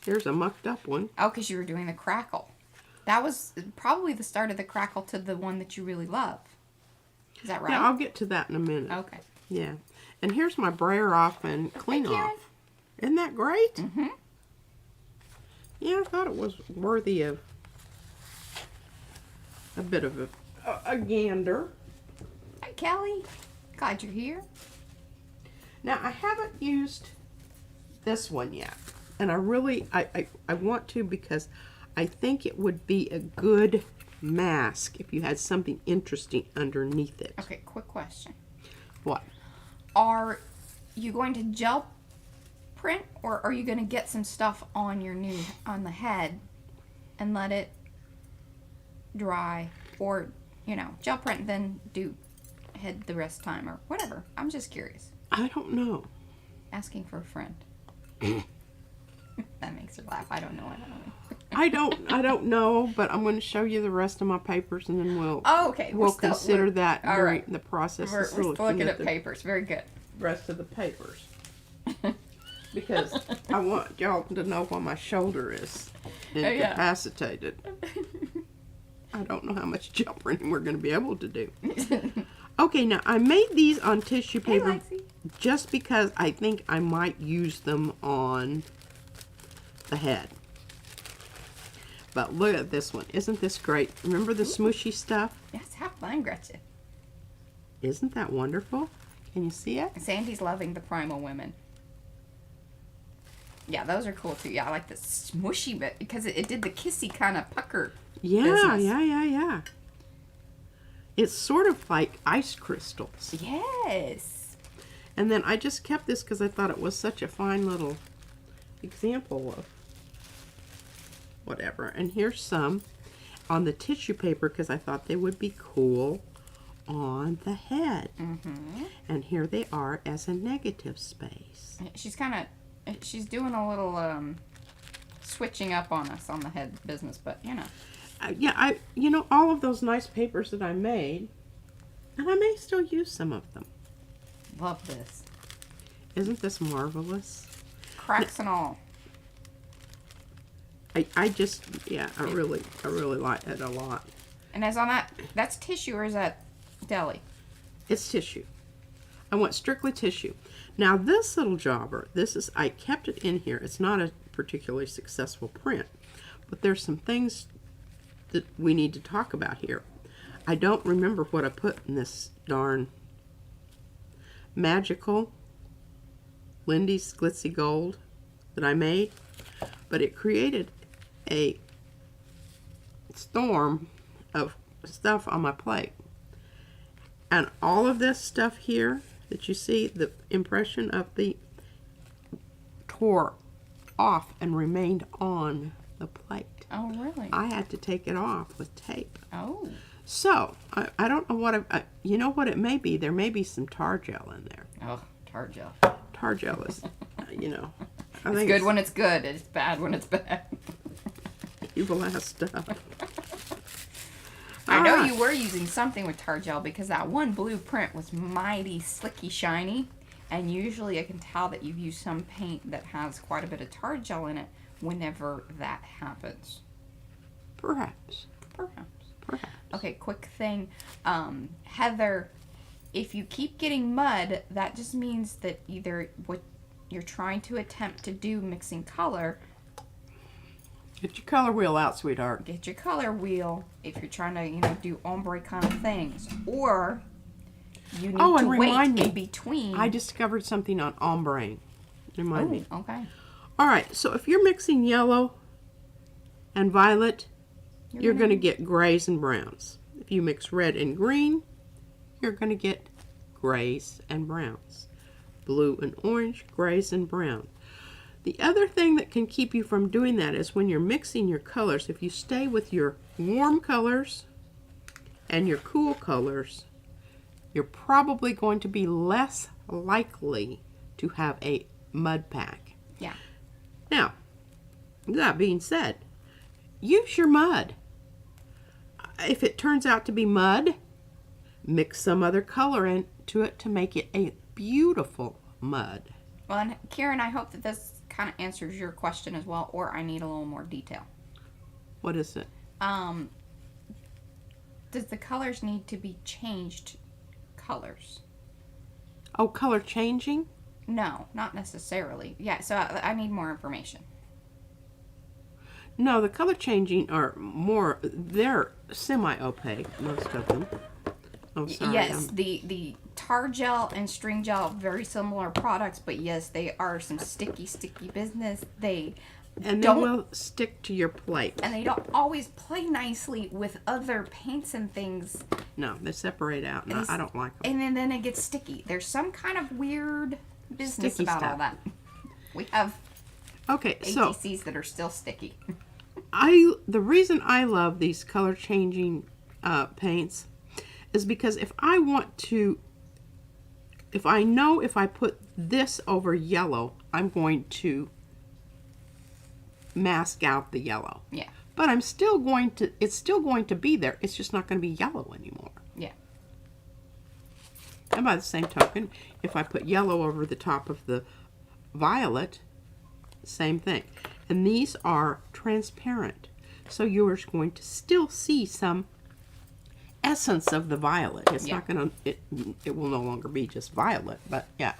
Here's a mucked up one. Oh, because you were doing the crackle. That was probably the start of the crackle to the one that you really love. Is that right? Yeah, I'll get to that in a minute. Okay. Yeah. And here's my brayer off and clean off. Isn't that great? Mm-hmm. Yeah, I thought it was worthy of a bit of a gander. Hi, Kelly. Glad you're here. Now, I haven't used this one yet. And I really, I want to, because I think it would be a good mask if you had something interesting underneath it. Okay, quick question. What? Are you going to gel print, or are you going to get some stuff on the head and let it dry, or, you know, gel print then do head the rest of the time, or whatever? I'm just curious. I don't know. Asking for a friend. That makes her laugh. I don't know. I don't know, but I'm going to show you the rest of my papers, and then we'll Okay. we'll consider that all during right. the process. We're of looking at the papers. Very good. rest of the papers. because I want y'all to know why my shoulder is yeah. incapacitated. I don't know how much jump running we're going to be able to do. Okay, now I made these on tissue paper Lexi. just because I think I might use them on the head. But look at this one. Isn't this great? Remember the smooshy stuff? Yes, have fun, Gretchen. Isn't that wonderful? Can you see it? Sandy's loving the Primal Women. Yeah, those are cool too. Yeah, I like the smushy bit because it did the kissy kind of pucker. Yeah, business. yeah. It's sort of like ice crystals. Yes. And then I just kept this because I thought it was such a fine little example of whatever. And here's some on the tissue paper because I thought they would be cool on the head. And here they are as a negative space. She's she's doing a little switching up on us on the head business, but you know. Yeah, you know, all of those nice papers that I made, and I may still use some of them. Love this. Isn't this marvelous? Cracks and all. I just, yeah, I really like it a lot. And as on that's tissue or is that deli? It's tissue. I want strictly tissue. Now this little jobber, I kept it in here. It's not a particularly successful print, but there's some things that we need to talk about here. I don't remember what I put in this darn magical Lindy's Glitzy Gold that I made, but it created a storm of stuff on my plate. And all of this stuff here that you see, the impression of the tore off and remained on the plate. Oh, really? I had to take it off with tape. Oh. So, I don't know what, you know what it may be? There may be some tar gel in there. Oh, tar gel. Tar gel is, you know. It's good when it's good. It's bad when it's bad. Evil ass stuff. I know you were using something with tar gel because that one blue print was mighty slicky shiny. And usually I can tell that you've used some paint that has quite a bit of tar gel in it whenever that happens. Perhaps. Okay, quick thing. Heather, if you keep getting mud, that just means that either what you're trying to attempt to do mixing color. Get your color wheel out, sweetheart. Get your color wheel if you're trying to, do ombre kind of things. Or you need to wait in between. I discovered something on ombre. Remind me. Okay. All right, so if you're mixing yellow and violet, you're going to get grays and browns. If you mix red and green, you're going to get grays and browns. Blue and orange, grays and brown. The other thing that can keep you from doing that is when you're mixing your colors, if you stay with your warm colors and your cool colors, you're probably going to be less likely to have a mud pack. Yeah. Now, that being said, use your mud. If it turns out to be mud, mix some other color into it to make it a beautiful mud. Well, and Karen, I hope that this kind of answers your question as well, or I need a little more detail. What is it? Does the colors need to be changed colors? Oh, color changing? No, not necessarily. Yeah, so I need more information. No, the color changing are more, they're semi-opaque, most of them. Oh, sorry. Yes, the tar gel and string gel, very similar products, but yes, they are some sticky business. And they will stick to your plate. And they don't always play nicely with other paints and things. No, they separate out, and I don't like them. And then it gets sticky. There's some kind of weird business Sticky about stuff. all that. We have ATCs that are still sticky. The reason I love these color changing paints is because if I know if I put this over yellow, I'm going to mask out the yellow. Yeah. But it's still going to be there. It's just not going to be yellow anymore. Yeah. And by the same token, if I put yellow over the top of the violet, same thing. And these are transparent. So you're going to still see some essence of the violet. It's not going to, it will no longer be just violet, but yeah.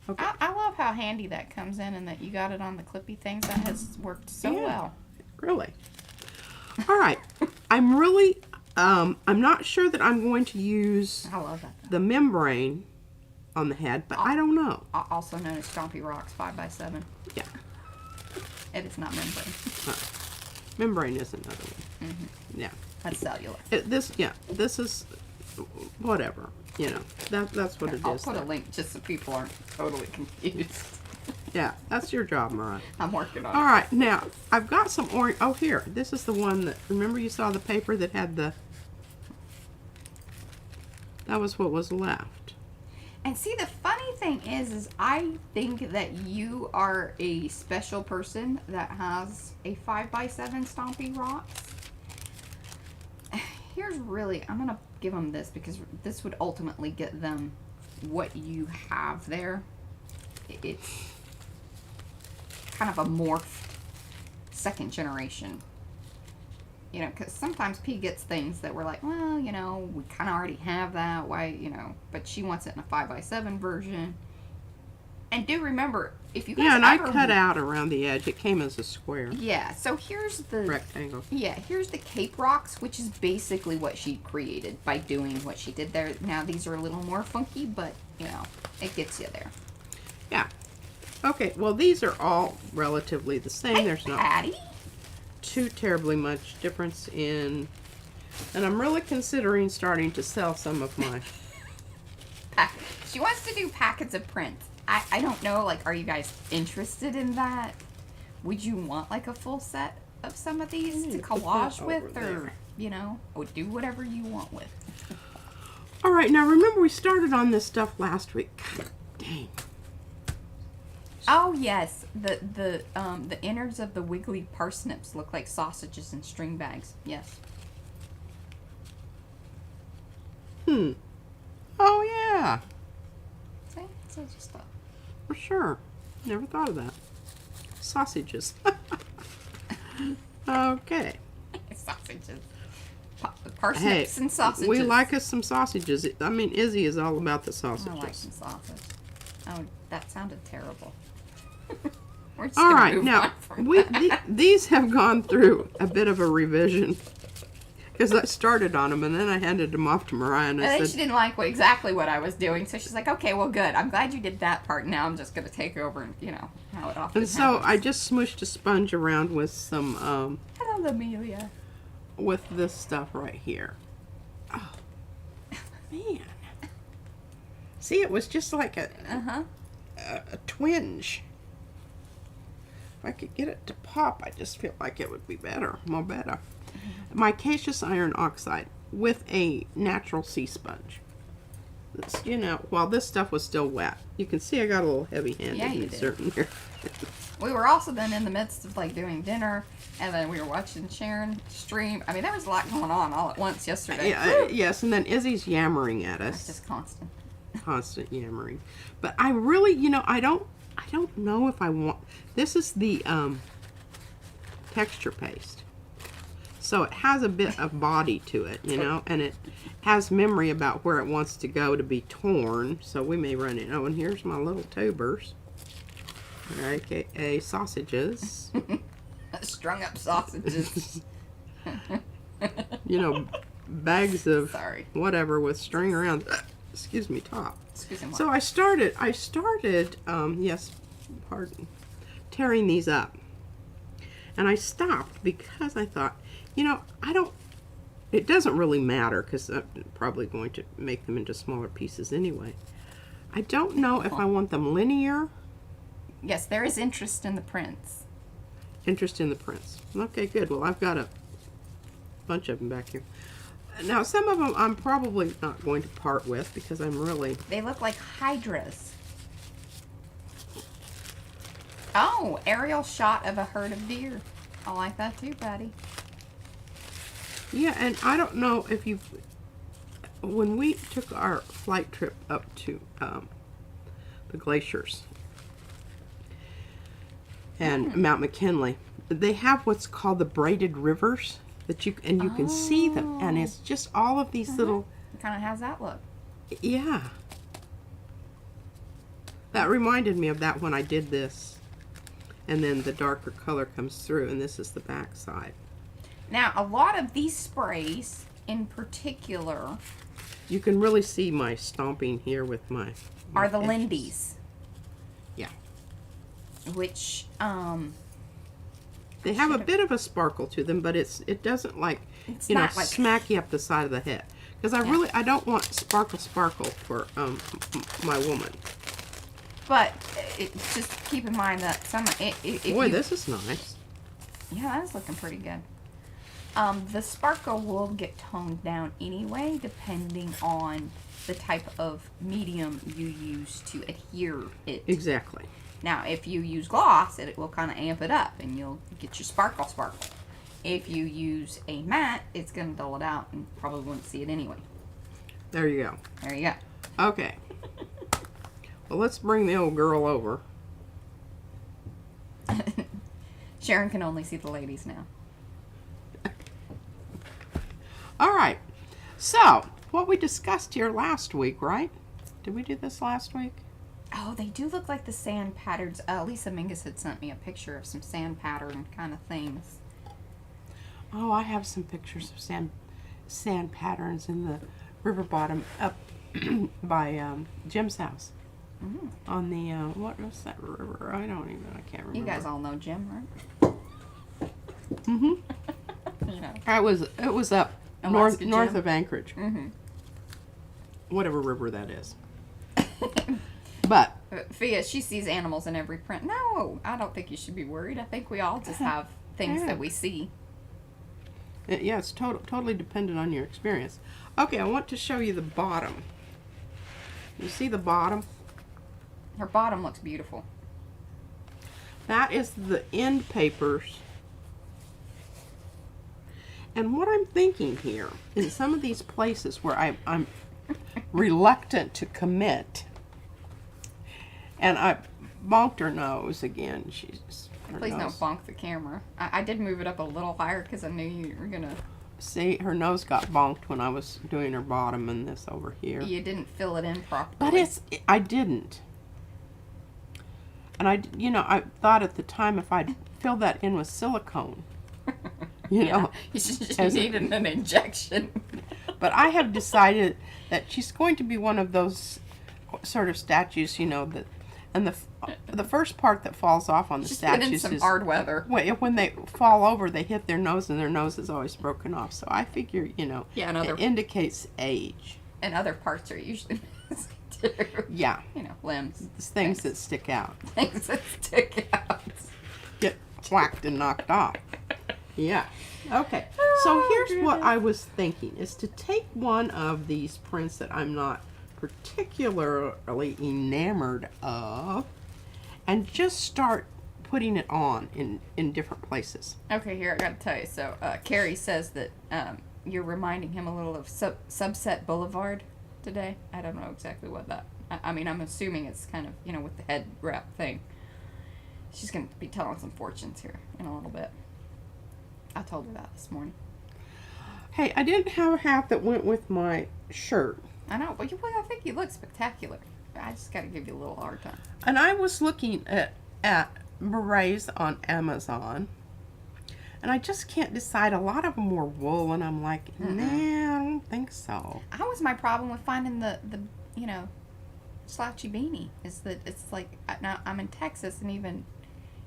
Okay. I love how handy that comes in and that you got it on the clippy things. That has worked so well. Really. All right. I'm really, I'm not sure that I'm going to use I love that, the membrane on the head, but I don't know. Also known as Stompy Rocks 5x7. Yeah. It is not membrane. Membrane is another one. Mm-hmm. Yeah. That's cellular. This is whatever. You know, that's what it is. I'll put a link just so people aren't totally confused. Yeah, that's your job, Mariah. I'm working on it. All right, now I've got some orange. Oh, here. This is the one that. Remember, you saw the paper that had the. That was what was left. And see, the funny thing is I think that you are a special person that has a 5x7 Stompy Rocks. Here's really, I'm going to give them this because this would ultimately get them what you have there. It's kind of a morphed second generation. You know, because sometimes P gets things that we're like, well, you know, we kind of already have that. Why, you know, but she wants it in a 5x7 version. And do remember, if you guys and I cut out around the edge. It came as a square. Yeah, so here's the rectangle. Yeah, here's the Cape Rocks, which is basically what she created by doing what she did there. Now these are a little more funky, but you know, it gets you there. Yeah. Okay. Well, these are all relatively the same. Hey, There's not Patty. too terribly much difference in, and I'm really considering starting to sell some of my. She wants to do packets of prints. I don't know, like, are you guys interested in that? Would you want, like, a full set of some of these to collage with, or, you know, or do whatever you want with? All right, now remember we started on this stuff last week. God dang. Oh, yes, the innards of the wiggly parsnips look like sausages in string bags. Yes. Oh, yeah. See? So just a... For sure. Never thought of that. Sausages. Okay. Sausages. Parsnips and sausages. We like us some sausages. I mean, Izzy is all about the sausages. I like some sausage. Oh, that sounded terrible. We're just all gonna right, move now, on from that. these have gone through a bit of a revision. Because I started on them, and then I handed them off to Mariah, and I said... she didn't like exactly what I was doing, so she's like, okay, well, good. I'm glad you did that part. Now I'm just going to take over and, you know, how it often And so happens. I just smushed a sponge around with some, Hello, Amelia. with this stuff right here. Oh, man. See, it was just like a twinge. If I could get it to pop, I just feel like it would be better, more better. Micaceous iron oxide with a natural sea sponge. It's, you know, while this stuff was still wet. You can see I got a little heavy-handed in certain here. We were also then in the midst of like doing dinner, and then we were watching Sharon stream. I mean, there was a lot going on all at once yesterday. Yes, and then Izzy's yammering at us. It's just constant. Constant yammering. But I really, you know, I don't know if I want... This is the texture paste. So it has a bit of body to it, you know, and it has memory about where it wants to go to be torn. So we may run it. Oh, and here's my little tubers, aka sausages. Strung up sausages. You know, bags of whatever with string around. Excuse me, top. Excuse me. So I started. Yes, pardon, tearing these up, and I stopped because I thought, you know, it doesn't really matter because I'm probably going to make them into smaller pieces anyway. I don't know if I want them linear. Yes, there is interest in the prints. Interest in the prints. Okay, good. Well, I've got a bunch of them back here. Now, some of them I'm probably not going to part with because I'm really... They look like hydras. Oh, aerial shot of a herd of deer. I like that too, buddy. Yeah, and I don't know if you've... When we took our flight trip up to the glaciers, and Mount McKinley. They have what's called the braided rivers that you can see them, and it's just all of these little. It kind of has that look. Yeah. That reminded me of that when I did this. And then the darker color comes through, and this is the back side. Now, a lot of these sprays in particular You can really see my stomping here with my are the edges. Lindy's, Yeah. which They have a bit of a sparkle to them, but it doesn't like, It's you know, not like- smack you up the side of the head. Because I don't want sparkle for my woman. but just keep in mind that Boy, this is nice. Yeah, that is looking pretty good. The sparkle will get toned down anyway, depending on the type of medium you use to adhere it. Exactly. Now, if you use gloss, it will kind of amp it up, and you'll get your sparkle. If you use a matte, it's going to dull it out, and probably won't see it anyway. There you go. There you go. Okay. Well, let's bring the old girl over. Sharon can only see the ladies now. All right. So, what we discussed here last week, right? Did we do this last week? Oh, they do look like the sand patterns. Lisa Mingus had sent me a picture of some sand pattern kind of things. Oh, I have some pictures of sand patterns in the river bottom up by Jim's house. Mm. On the what was that river? I can't remember. You guys all know Jim, right? Mhm. You know. It was up Alaska north Jim. of Anchorage. Mm-hmm. Whatever river that is. But Fia, she sees animals in every print. No, I don't think you should be worried. I think we all just have things that we see. yeah, it's totally dependent on your experience. Okay, I want to show you the bottom. You see the bottom? Her bottom looks beautiful. That is the end papers. And what I'm thinking here, in some of these places where I'm reluctant to commit, and I bonked her nose again. Please don't bonk the camera. I did move it up a little higher because I knew you were going to... See, her nose got bonked when I was doing her bottom and this over here. You didn't fill it in properly. But I didn't. And I thought at the time if I'd fill that in with silicone, you know. You needed an injection. But I have decided that she's going to be one of those sort of statues, you know, that, and the first part that falls off on the She's been in statues some is hard weather. when they fall over, they hit their nose, and their nose is always broken off. So I figure, you know, Yeah, it indicates age. And other parts are usually missing too. Yeah, You know, limbs. it's things that stick out, Things that stick out. get whacked and knocked off. Yeah. Okay. So here's what I was thinking: is to take one of these prints that I'm not particularly enamored of, and just start putting it on in different places. Okay, here, I gotta tell you. So, Carrie says that you're reminding him a little of Subset Boulevard today. I don't know exactly what that... I mean, I'm assuming it's kind of, you know, with the head wrap thing. She's gonna be telling some fortunes here in a little bit. I told her that this morning. Hey, I didn't have a hat that went with my shirt. I know, but I think you look spectacular. I just gotta give you a little hard time. And I was looking at berets on Amazon, and I just can't decide. A lot of them were wool, and I'm like, nah, I don't think so. That was my problem with finding the you know, slouchy beanie, is that it's like, now I'm in Texas, and even,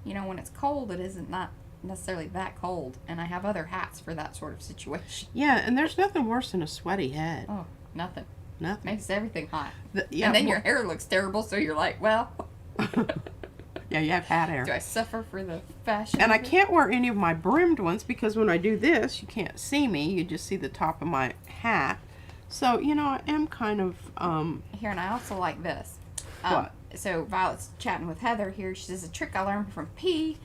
you know, when it's cold, it isn't not necessarily that cold, and I have other hats for that sort of situation. Yeah, and there's nothing worse than a sweaty head. Oh, nothing. Nothing. Makes everything hot. Yeah, And then your hair looks terrible, so you're like, well, yeah, you have hat hair. do I suffer for the fashion? And I of it? can't wear any of my brimmed ones because when I do this, you can't see me. You just see the top of my hat. So, you know, I am kind of, Here, and I also like this. What? So Violet's chatting with Heather here. She says, a trick I learned from P,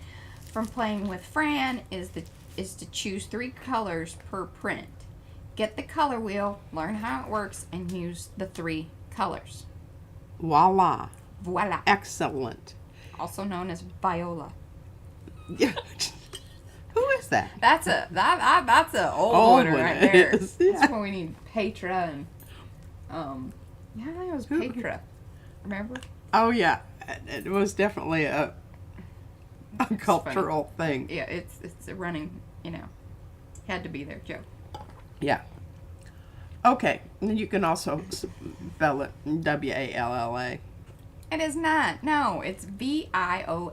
from playing with Fran, is to choose 3 colors per print. Get the color wheel, learn how it works, and use the 3 colors. voila. Voila. Excellent. Also known as viola. Who is that? That's a old Old one one, right it there. is, yeah. That's when we need Petra and yeah, I think it was Who- Petra. Remember? Oh yeah, it was definitely a cultural thing. Yeah, it's a running, had to be there joke. Yeah. Okay, and you can also spell it W-A-L-L-A. It is not. No, it's Viola,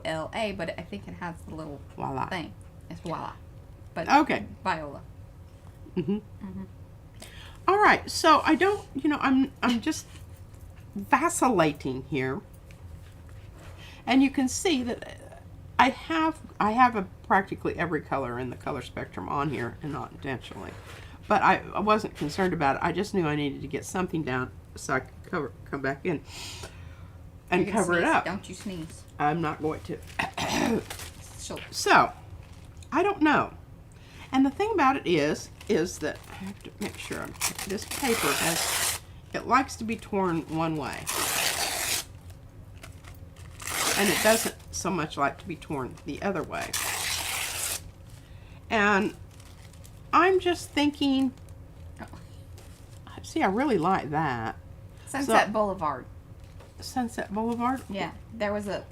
but I think it has the little Voila. thing. It's voila. But Okay. Viola. All right, so I don't, I'm just vacillating here, and you can see that I have practically every color in the color spectrum on here, and not intentionally, but I wasn't concerned about it. I just knew I needed to get something down so I could come back in and You can cover it sneeze. up. Don't you sneeze. I'm not going to. She'll- So, I don't know. And the thing about it is that I have to make sure this paper it likes to be torn one way. And it doesn't so much like to be torn the other way. And I'm just thinking, see, I really like that. Sunset Boulevard. Sunset Boulevard? Yeah, there was a.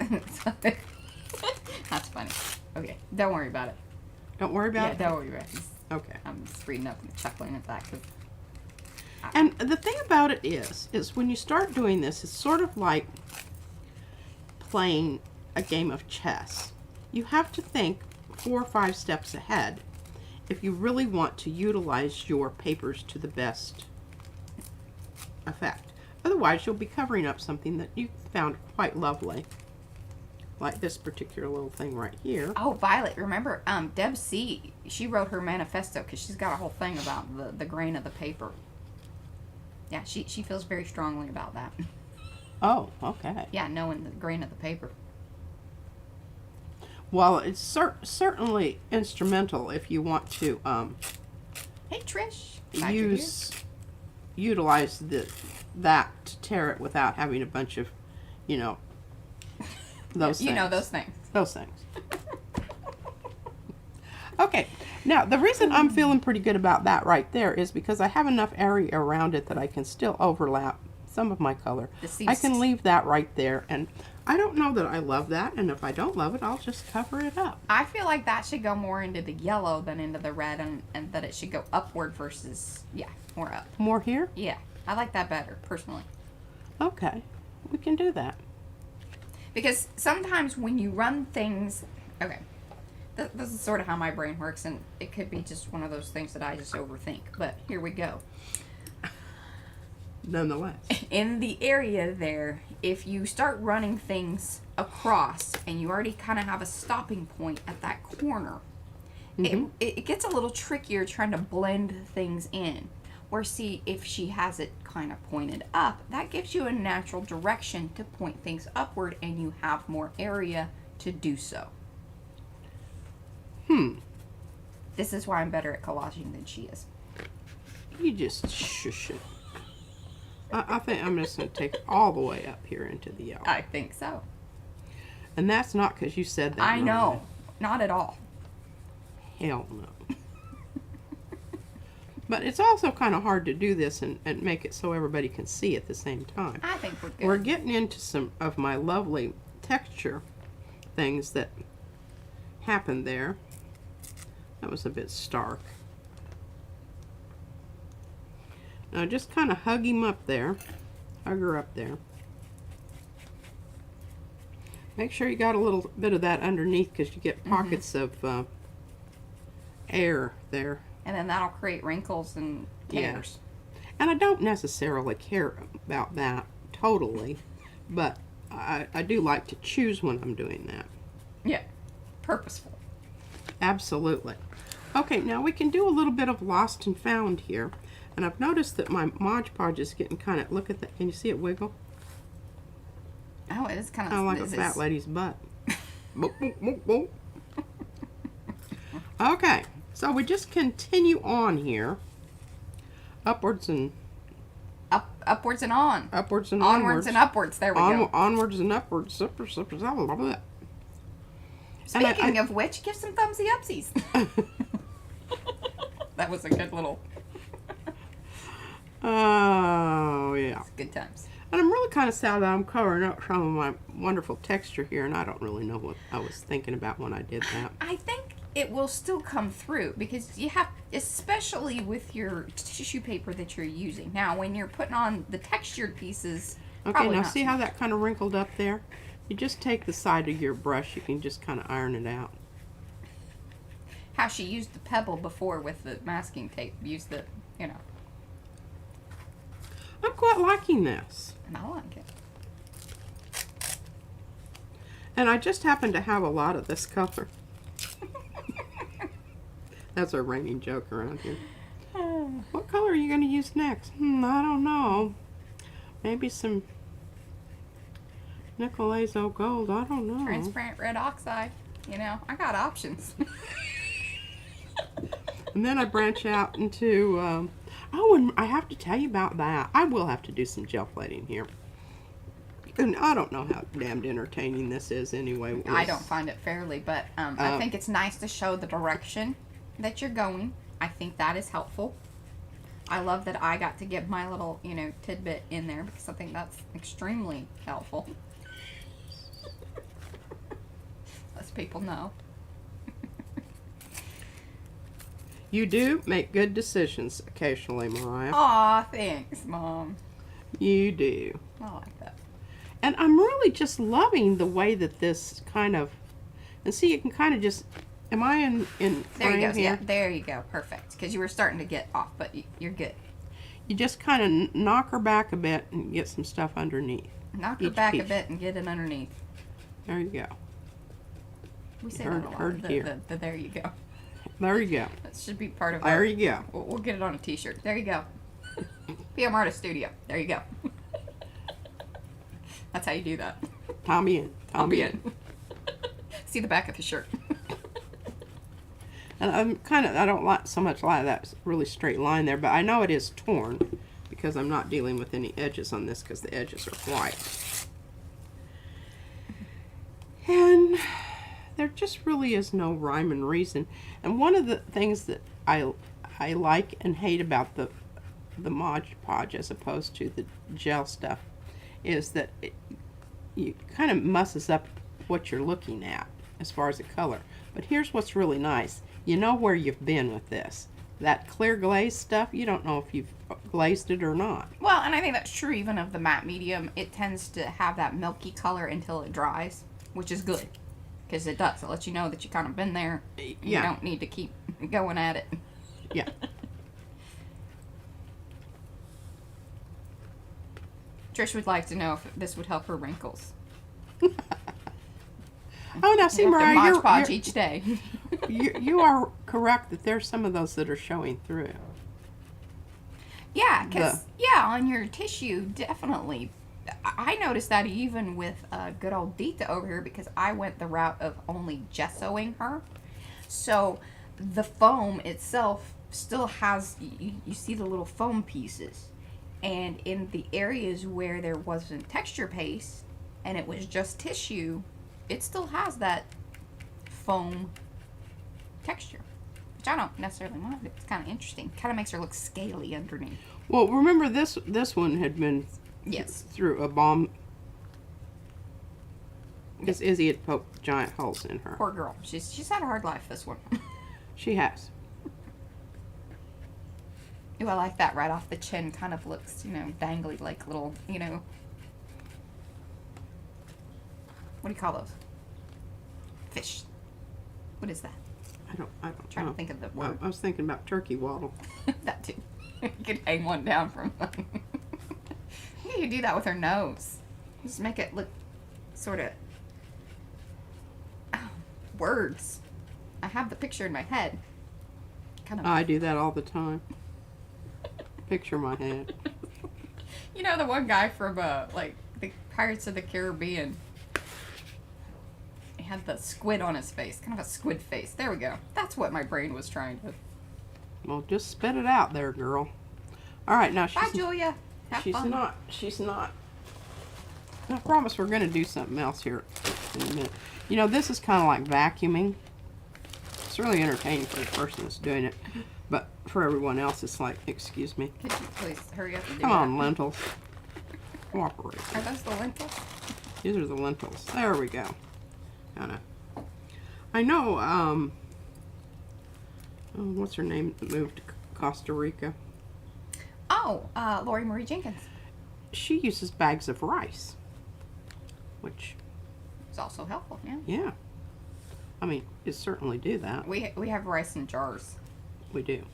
That's funny. Okay, don't worry about it. Don't worry about Yeah, it? don't worry about it. Okay. I'm just reading up and chuckling at that. And the thing about it is when you start doing this, it's sort of like playing a game of chess. You have to think 4 or 5 steps ahead if you really want to utilize your papers to the best effect. Otherwise, you'll be covering up something that you found quite lovely. Like this particular little thing right here. Oh, Violet, remember, Deb C., she wrote her manifesto because she's got a whole thing about the grain of the paper. Yeah, she feels very strongly about that. Oh, okay. Yeah, knowing the grain of the paper. Well, it's certainly instrumental if you want to Hey, Trish. Glad you're utilize that to tear it without having a bunch of, those things. You know those things. Those things. Okay, now the reason I'm feeling pretty good about that right there is because I have enough area around it that I can still overlap some of my color. I can leave that right there, and I don't know that I love that, and if I don't love it, I'll just cover it up. I feel like that should go more into the yellow than into the red, and that it should go upward versus, more up. More here? Yeah, I like that better, personally. Okay, we can do that. Because sometimes when you run things, okay, this is sort of how my brain works, and it could be just one of those things that I just overthink, but here we go. Nonetheless. In the area there, if you start running things across and you already kind of have a stopping point at that corner, it gets a little trickier trying to blend things in. Or see, if she has it kind of pointed up, that gives you a natural direction to point things upward, and you have more area to do so. This is why I'm better at collaging than she is. You just shush it. I think I'm just going to take it all the way up here into the yellow. I think so. And that's not because you said that. I know. Not at all. Hell no. But it's also kind of hard to do this and make it so everybody can see at the same time. I think we're good. We're getting into some of my lovely texture things that happened there. That was a bit stark. Now just kind of hug him up there. Hug her up there. Make sure you got a little bit of that underneath because you get pockets of air there. And then that'll create wrinkles and tears. Yeah. And I don't necessarily care about that totally, but I do like to choose when I'm doing that. Yeah. Purposeful. Absolutely. Okay, now we can do a little bit of lost and found here. And I've noticed that my Mod Podge is getting kind of, look at that, can you see it wiggle? Oh, it is kind of... Kind of like a fat lady's butt. Boop, boop, boop, boop. Okay, so we just continue on here. Upwards and... upwards and on. Upwards and onwards and upwards. There we go. Onwards and upwards. Speaking of which, give some thumbsy upsies. That was a good little. Oh, yeah. Good times. And I'm really kind of sad that I'm covering up some of my wonderful texture here, and I don't really know what I was thinking about when I did that. I think it will still come through because you have, especially with your tissue paper that you're using. Now, when you're putting on the textured pieces, Okay, now see how that kind of wrinkled up there? You just take the side of your brush, you can just kind of iron it out. How she used the pebble before with the masking tape. Use the, you know. I'm quite liking this. And I like it. And I just happen to have a lot of this color. That's a reigning joke around here. What color are you going to use next? I don't know. Maybe some Nicolazo Gold. I don't know. Transparent red oxide. You know, I got options. And then I branch out into, oh, and I have to tell you about that. I will have to do some gel plating here. And I don't know how damned entertaining this is anyway. I don't find it fairly, but I think it's nice to show the direction that you're going. I think that is helpful. I love that I got to give my little, you know, tidbit in there because I think that's extremely helpful. Lets people know. You do make good decisions occasionally, Mariah. Aw, thanks, Mom. You do. I like that. And I'm really just loving the way that this kind of, and see, you can kind of just, am I in There you frame go. here? Yeah, there you go. Perfect. Because you were starting to get off, but you're good. You just kind of knock her back a bit and get some stuff underneath. Knock her Each back a piece. bit and get it underneath. There you go. We say Heard- that a lot. heard here. The there you go. There you go. That should be part of There our... you go. We'll get it on a t-shirt. There you go. PM Artist Studio. There you go. That's how you do that. Tommy in. Tommy in. See the back of the shirt. And I don't like so much like that really straight line there, but I know it is torn because I'm not dealing with any edges on this because the edges are white. And there just really is no rhyme and reason. And one of the things that I like and hate about the Mod Podge as opposed to the gel stuff is that you kind of messes up what you're looking at as far as the color. But here's what's really nice. You know where you've been with this. That clear glaze stuff, you don't know if you've glazed it or not. Well, and I think that's true even of the matte medium. It tends to have that milky color until it dries, which is good. Because it does. It lets you know that you kind of been there. Yeah. You don't need to keep going at it. Yeah. Trish would like to know if this would help her wrinkles. Oh, now see, You have to Mariah, Mod Podge each day. you are correct that there's some of those that are showing through. Yeah, because, on your tissue, definitely. I noticed that even with good old Dita over here because I went the route of only gessoing her. So the foam itself still has, you see the little foam pieces. And in the areas where there wasn't texture paste and it was just tissue, it still has that foam texture, which I don't necessarily mind. It's kind of interesting. Kind of makes her look scaly underneath. Well, remember this one had been Yes. through a bomb because Izzy had poked giant holes in her. Poor girl. She's had a hard life, this one. She has. Ooh, I like that right off the chin. Kind of looks, dangly, like little, what do you call those? Fish. What is that? I don't Trying know. to think of the word. I was thinking about turkey waddle. That too. You could hang one down from You could do that with her nose. Just make it look sort of... words. I have the picture in my head. Kind of. I do that all the time. Picture my head. You know the one guy from like the Pirates of the Caribbean. He had the squid on his face, kind of a squid face. There we go. That's what my brain was trying to. Well, just spit it out there, girl. All right, now Bye, Julia. Have she's fun. not. I promise we're gonna do something else here in a minute. You know, this is kind of like vacuuming. It's really entertaining for the person that's doing it, but for everyone else, it's like, excuse me. Could you please hurry up and do Come that? on, lentils. Cooperate. Are those the lentils? These are the lentils. There we go. I know, oh, what's her name that moved to Costa Rica? Oh, Lori Marie Jenkins. She uses bags of rice, which, It's also helpful, yeah. yeah. I mean, it certainly do that. We have rice in jars. We do.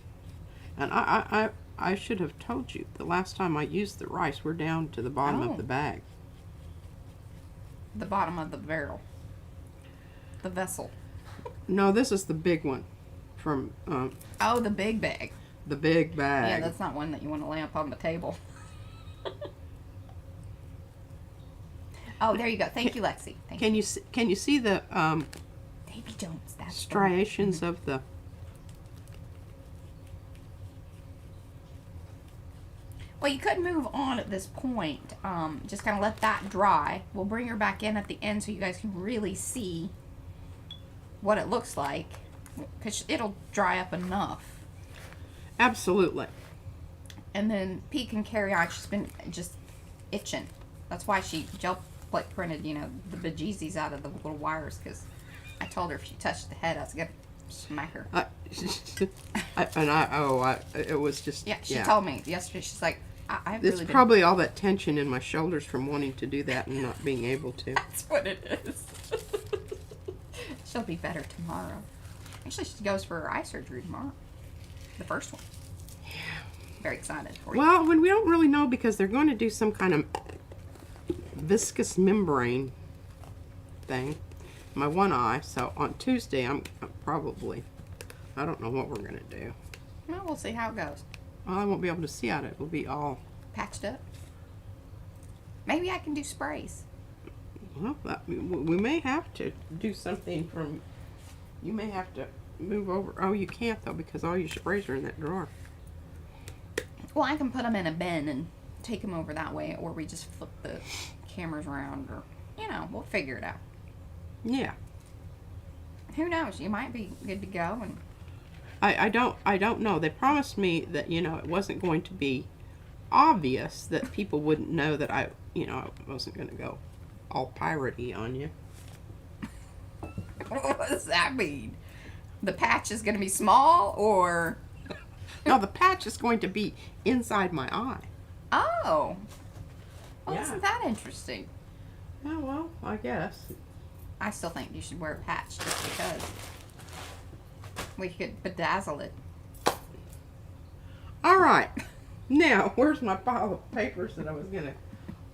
And I should have told you, the last time I used the rice, we're down to the bottom Oh. of the bag. The bottom of the barrel. The vessel. No, this is the big one from Oh, the big bag. the big bag. Yeah, that's not one that you want to lay up on the table. Oh, there you go. Thank you, Lexi. Thank you. Can you see the Davy Jones. That's the- striations of the? Well, you could move on at this point. Just kind of let that dry. We'll bring her back in at the end so you guys can really see what it looks like, because it'll dry up enough. Absolutely. And then Pete can carry on. She's been just itching. That's why she gel plate printed, you know, the bejesus out of the little wires, because I told her if she touched the head, I was going to smack her. It was just. Yeah, she told me yesterday. She's like, I've It's really been... probably all that tension in my shoulders from wanting to do that and not being able to. That's what it is. She'll be better tomorrow. Actually, she goes for her eye surgery tomorrow. The first one. Yeah. Very excited for you. Well, when we don't really know because they're going to do some kind of viscous membrane thing. My one eye. So on Tuesday, I'm probably. I don't know what we're going to do. Well, we'll see how it goes. Well, I won't be able to see out it. It'll be all. Patched up. Maybe I can do sprays. Well, we may have to do something from. You may have to move over. Oh, you can't though because all your sprays are in that drawer. Well, I can put them in a bin and take them over that way, or we just flip the cameras around, or, you know, we'll figure it out. Yeah. Who knows? You might be good to go. And I don't know. They promised me that, you know, it wasn't going to be obvious, that people wouldn't know that I wasn't going to go all piratey on you. what does that mean? The patch is going to be small, or... No, the patch is going to be inside my eye. Oh. Well, Yeah. isn't that interesting? Oh, well, I guess. I still think you should wear a patch just because. We could bedazzle it. All right. Now, where's my pile of papers that I was going to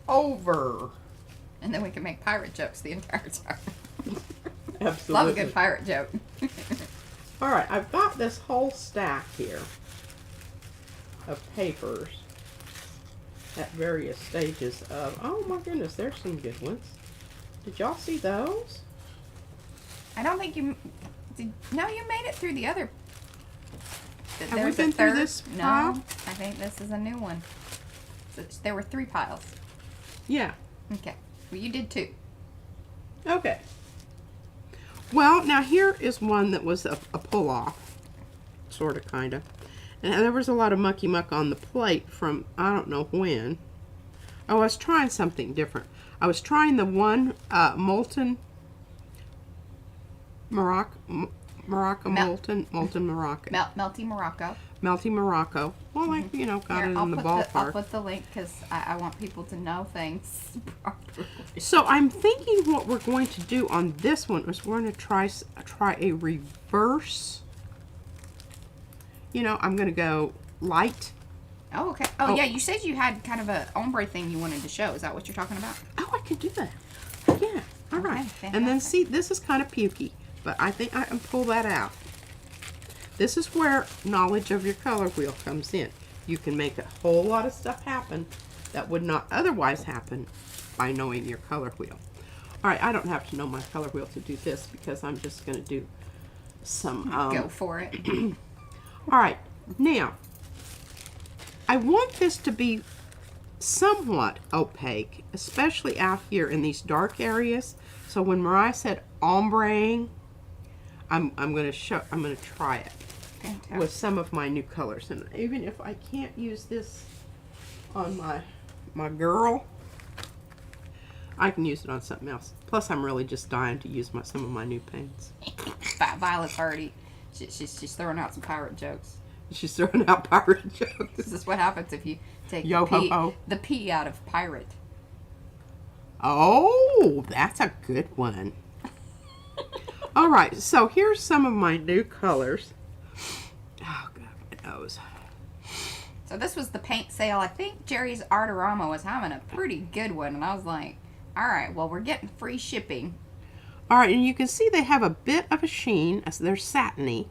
over? And then we can make pirate jokes the entire time. Absolutely. Love a good pirate joke. All right, I've got this whole stack here of papers at various stages of, oh my goodness, there's some good ones. Did y'all see those? I don't think you... No, you made it through the other... Have we There's a been through third- this No, pile? I think this is a new one. So there were 3 piles. Yeah. Okay. Well, you did 2. Okay. Well, now here is one that was a pull-off. Sort of, kind of. And there was a lot of mucky muck on the plate from, I don't know when. Oh, I was trying something different. I was trying the one molten Morocco molten Morocco. Melty Morocco. Melty Morocco. Well, like, you know, got Here, it I'll in the put ballpark. I'll put the link because I want people to know things properly. So I'm thinking what we're going to do on this one is we're going to try a reverse. You know, I'm going to go light. Oh, okay. Oh, yeah, you said you had kind of a ombre thing you wanted to show. Is that what you're talking about? Oh, I can do that. Yeah. All right. Okay, And then fantastic. see, this is kind of pukey, but I think I can pull that out. This is where knowledge of your color wheel comes in. You can make a whole lot of stuff happen that would not otherwise happen by knowing your color wheel. All right, I don't have to know my color wheel to do this because I'm just going to do some... Go for it. All right, now, I want this to be somewhat opaque, especially out here in these dark areas, So when Mariah said ombreing, I'm gonna try it Fantastic. with some of my new colors. And even if I can't use this on my girl, I can use it on something else. Plus, I'm really just dying to use some of my new paints. Violet's already, she's throwing out some pirate jokes. She's throwing out pirate jokes. This is what happens if you take Yo ho ho. the P out of pirate. Oh, that's a good one. All right, so here's some of my new colors. Oh, God, my nose. So this was the paint sale. I think Jerry's Artorama was having a pretty good one, and I was like, all right, well, we're getting free shipping. All right, and you can see they have a bit of a sheen as they're satiny.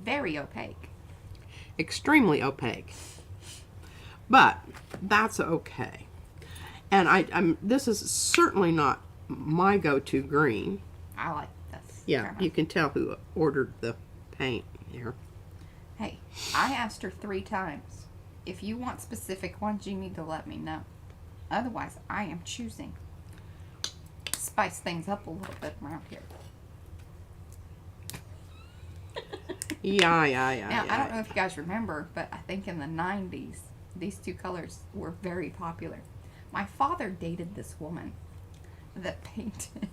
Very opaque. Extremely opaque. But that's okay. And this is certainly not my go-to green. I like this. Yeah, you can tell who ordered the paint here. Hey, I asked her 3 times. If you want specific ones, you need to let me know. Otherwise, I am choosing. Spice things up a little bit around here. Yeah. Now, I don't know if you guys remember, but I think in the 90s, these 2 colors were very popular. My father dated this woman that painted.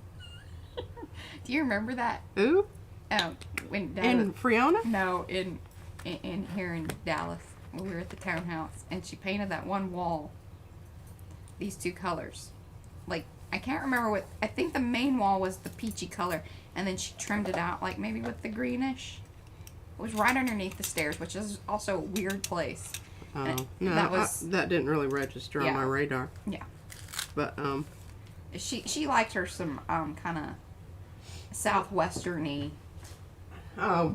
Do you remember that? Ooh, When Dad and Friona? No, in here in Dallas, when we were at the townhouse, and she painted that one wall. These 2 colors, like I can't remember what. I think the main wall was the peachy color, and then she trimmed it out like maybe with the greenish. It was right underneath the stairs, which is also a weird place. Oh, no, that didn't really register on Yeah. my radar. Yeah. But She liked her some kind of southwesterny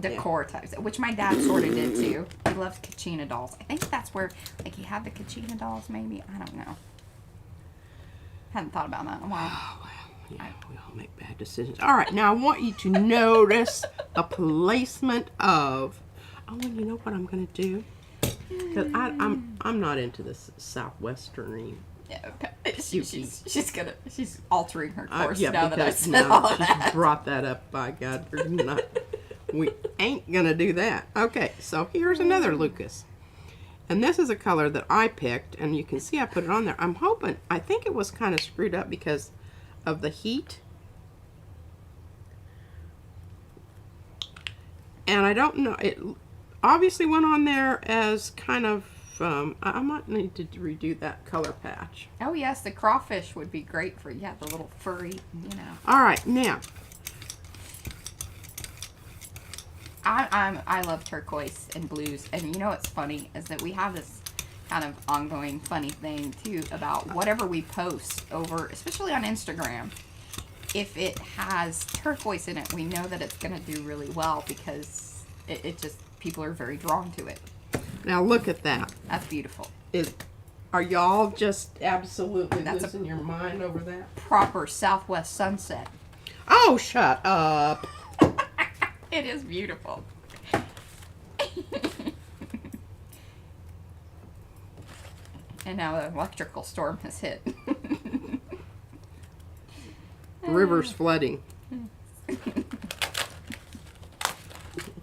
decor types, which my dad sort of did too. He loves Kachina dolls. I think that's where like he had the Kachina dolls. Maybe, I don't know. Hadn't thought about that in a while. Oh, well, yeah, we all make bad decisions. All right, now I want you to notice the placement of. Oh, and you know what I'm going to do? Because I'm not into this southwesterny. Yeah, she's altering her course Yeah, now that I because said now all that she's that. brought that up. By God, we ain't gonna do that. Okay, so here's another Lucas, and this is a color that I picked, and you can see I put it on there. I think it was kind of screwed up because of the heat, and I don't know. It obviously went on there as kind of. I might need to redo that color patch. Oh yes, the crawfish would be great for the little furry, All right, now. I love turquoise and blues, and you know what's funny is that we have this kind of ongoing funny thing too about whatever we post over, especially on Instagram. If it has turquoise in it, we know that it's going to do really well because it just people are very drawn to it. Now look at that. That's beautiful. Are y'all just absolutely losing your mind over that? Proper Southwest sunset. Oh, shut up. It is beautiful. And now the electrical storm has hit. The river's flooding.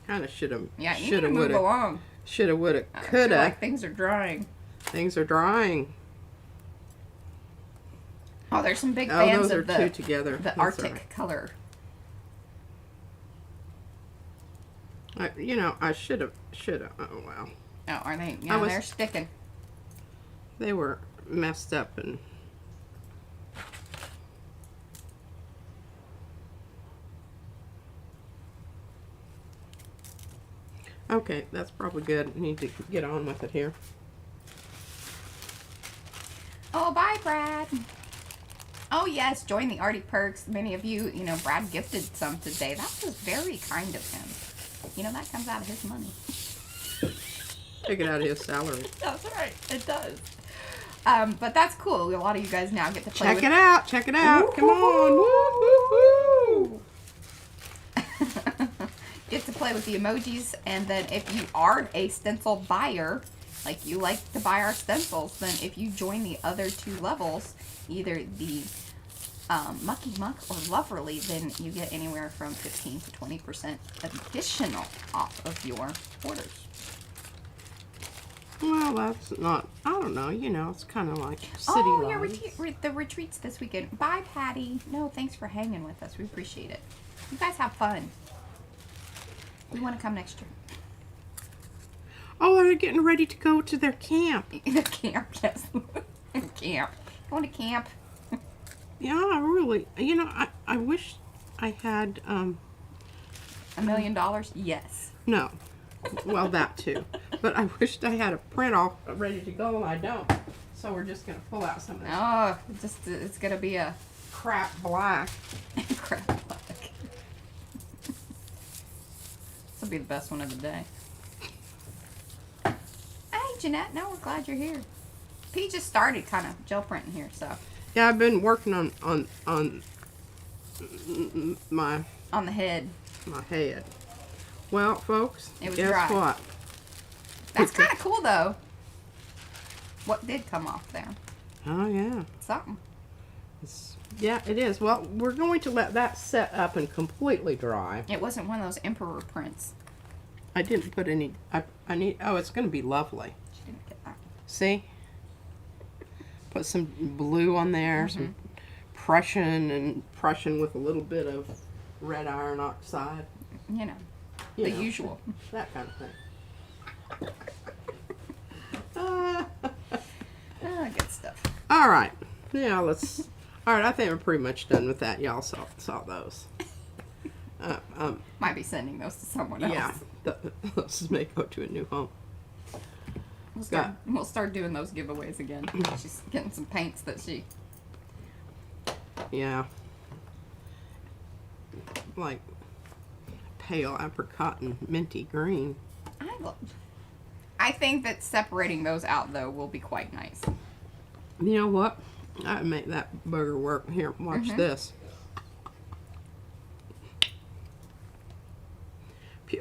Kind of should have. Yeah, you need to move along. Shoulda, woulda, I feel coulda. like things are drying. Things are drying. Oh, there's some big fans those are of the two together. the That's Arctic all right. color. I shoulda. Oh well. Oh, are they? Yeah, they're sticking. They were messed up and. Okay, that's probably good. Need to get on with it here. Oh, bye, Brad. Oh, yes, join the Arty perks. Many of you, Brad gifted some today. That was very kind of him. That comes out of his money. Take it out of his salary. That's right. It does. But that's cool. A lot of you guys now get to play with Check it out. Check it out. Come on. Woo, woo, woo. Get to play with the emojis, and then if you are a stencil buyer, like you like to buy our stencils, then if you join the other 2 levels, either the Mucky Muck or Loverly, then you get anywhere from 15 to 20% additional off of your orders. Well, that's not, I don't know, you know, it's kind of like city Oh, your lights. the retreats this weekend. Bye, Patty. No, thanks for hanging with us. We appreciate it. You guys have fun. We want to come next year. Oh, they're getting ready to go to their camp. The camp, yes. Camp. Going to camp. Yeah, I really, you know, I wish I had, $1 million? Yes. no. Well, that too. But I wished I had a print all ready to go, and I don't. So we're just going to pull out some of this Oh, it's going to be a crap black. crap black. This will be the best one of the day. Hey, Jeanette. No, we're glad you're here. P just started kind of gel printing here, so. Yeah, I've been working on my On the head. my head. Well, folks, It was guess dry. what? That's kind of cool, though. What did come off there? Oh, yeah. Something. Yeah, it is. Well, we're going to let that set up and completely dry. It wasn't one of those emperor prints. I didn't put any, I need, oh, it's going to be lovely. She didn't get that. See? Put some blue on there, some Prussian with a little bit of red iron oxide. You know, You the know, usual. That kind of thing. Good stuff. All right. Yeah, let's. All right, I think we're pretty much done with that. Y'all saw those. Might be sending those to someone else. Yeah, those may go to a new home. We'll start doing those giveaways again. She's getting some paints that she. Yeah. Like pale apricot and minty green. I think that separating those out though will be quite nice. You know what? I make that booger work. Here, watch this.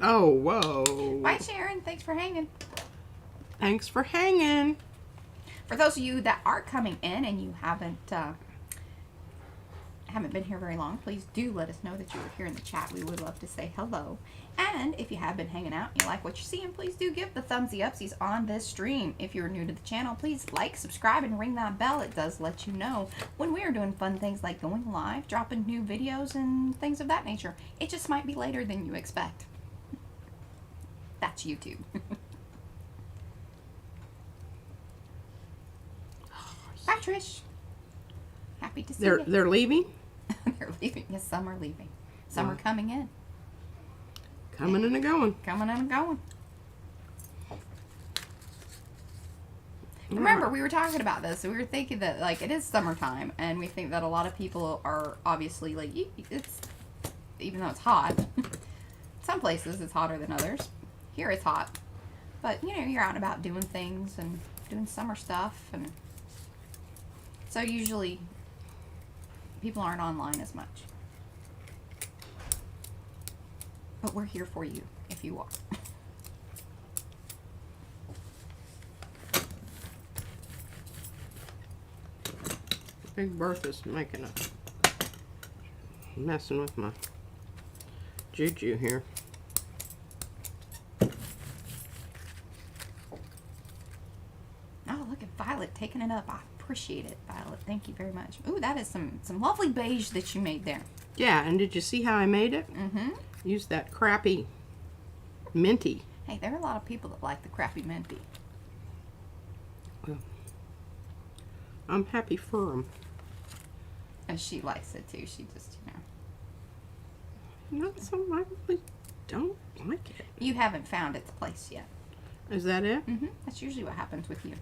Oh, whoa. Bye, Sharon. Thanks for hanging. Thanks for hanging. For those of you that are coming in and you haven't been here very long, please do let us know that you were here in the chat. We would love to say hello. And if you have been hanging out and you like what you're seeing, please do give the thumbsy upsies on this stream. If you're new to the channel, please like, subscribe, and ring that bell. It does let you know when we are doing fun things like going live, dropping new videos, and things of that nature. It just might be later than you expect. That's YouTube. Bye, Trish. Happy to see you. They're leaving? They're leaving. Yes, some are leaving. Some are coming in. Coming and a going. Coming and going. Remember, we were talking about this. We were thinking that, like, it is summertime, and we think that a lot of people are obviously, like, it's, even though it's hot, some places it's hotter than others. Here it's hot. But, you know, you're out and about doing things and doing summer stuff, and so usually people aren't online as much. But we're here for you if you are. Big Bertha's making messing with my juju here. Oh, look at Violet taking it up. I appreciate it, Violet. Thank you very much. Ooh, that is some lovely beige that you made there. Yeah, and did you see how I made it? Mm-hmm. Used that crappy minty. Hey, there are a lot of people that like the crappy minty. Well, I'm happy for them. And she likes it too. She just, Not so I really don't like it. You haven't found its place yet. Is that it? Mm-hmm. That's usually what happens with you.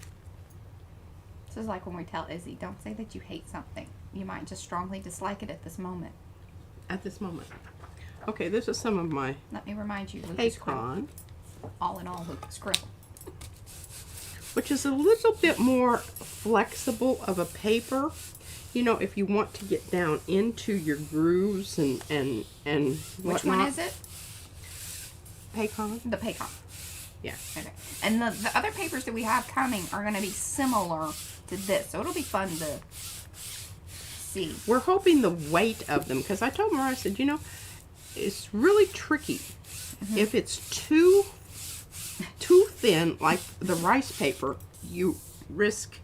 This is like when we tell Izzy, don't say that you hate something. You might just strongly dislike it at this moment. At this moment. Okay, this is some of my Let me remind you, Lucas Krill. Acon, All in all, Lucas Krill. which is a little bit more flexible of a paper. You know, if you want to get down into your grooves and Which one is it? Paycon? The Paycon. Yeah. Okay. And the other papers that we have coming are going to be similar to this. So it'll be fun to see. We're hoping the weight of them, because I told Mariah, I said, you know, it's really tricky. If it's too thin, like the rice paper, you risk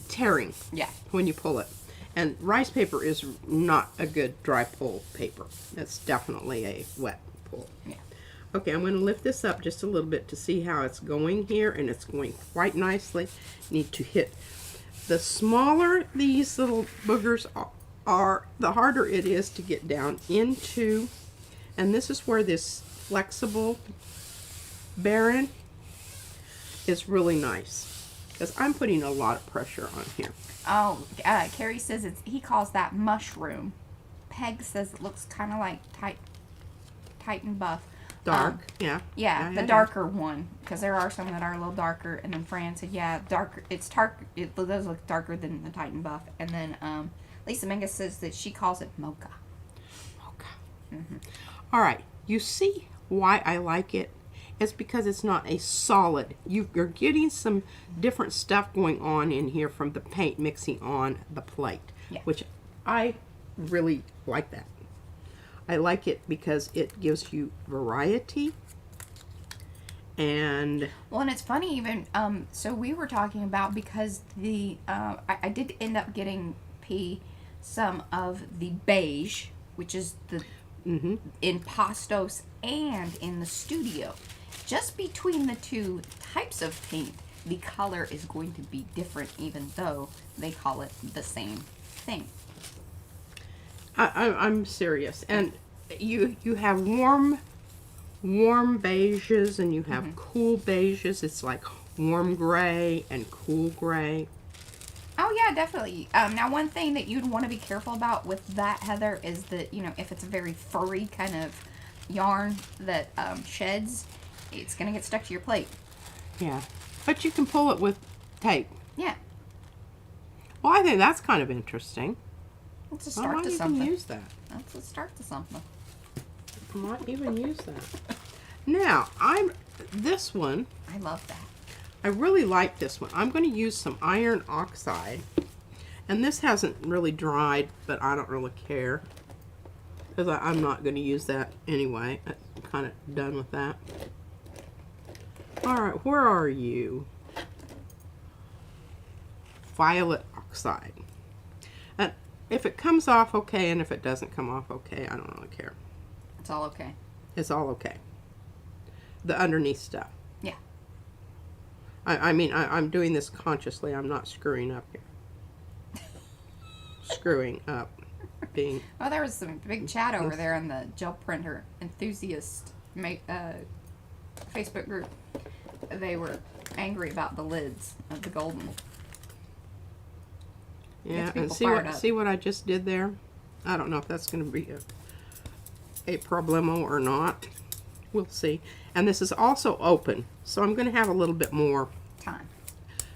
tearing Yeah. when you pull it. And rice paper is not a good dry pull paper. It's definitely a wet pull. Yeah. Okay, I'm going to lift this up just a little bit to see how it's going here, and it's going quite nicely. Need to hit. The smaller these little boogers are, the harder it is to get down into, and this is where this flexible bearing is really nice, because I'm putting a lot of pressure on here. Oh, Carrie says he calls that mushroom. Peg says it looks kind of like Titan Buff. Dark, yeah. Yeah, the darker one, because there are some that are a little darker. And then Fran said, yeah, darker. It's dark. It does look darker than the Titan Buff. And then Lisa Mingus says that she calls it mocha. Mocha. All right, you see why I like it? It's because it's not a solid. You're getting some different stuff going on in here from the paint mixing on the plate, which I really like that. I like it because it gives you variety. And well, and it's funny even, so we were talking about, because the I did end up getting P some of the beige, which is the in Pastos and in the studio. Just between the two types of paint, the color is going to be different, even though they call it the same thing. I'm serious. And you have warm beiges, and you have cool beiges. It's like warm gray and cool gray. Oh yeah, definitely. Now one thing that you'd want to be careful about with that, Heather, is that, you know, if it's a very furry kind of yarn that sheds, it's going to get stuck to your plate. Yeah. But you can pull it with tape. Yeah. Well, I think that's kind of interesting. It's a start to something. I might even use that. That's a start to something. I might even use that. Now, this one, I love that. I really like this one. I'm going to use some iron oxide. And this hasn't really dried, but I don't really care, because I'm not going to use that anyway. I'm kind of done with that. All right, where are you? Violet oxide. And if it comes off okay, and if it doesn't come off okay, I don't really care. It's all okay. It's all okay. The underneath stuff. Yeah. I mean, I'm doing this consciously. I'm not screwing up here. Screwing up. Being. Well, there was some big chat over there in the gel printer enthusiast Facebook group. They were angry about the lids of the golden. Yeah, and people see what I just did there? I don't know if that's going to be a problemo or not. We'll see. And this is also open, so I'm going to have a little bit more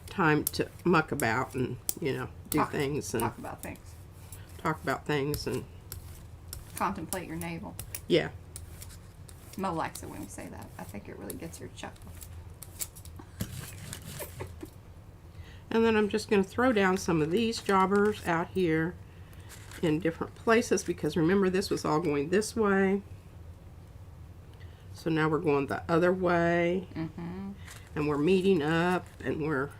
time to muck about and, you know, do things and talk about things. Talk about things and contemplate your navel. Yeah. Mo likes it when we say that. I think it really gets her chuckle. And then I'm just going to throw down some of these jobbers out here in different places, because remember, this was all going this way. So now we're going the other way. And we're meeting up, and we're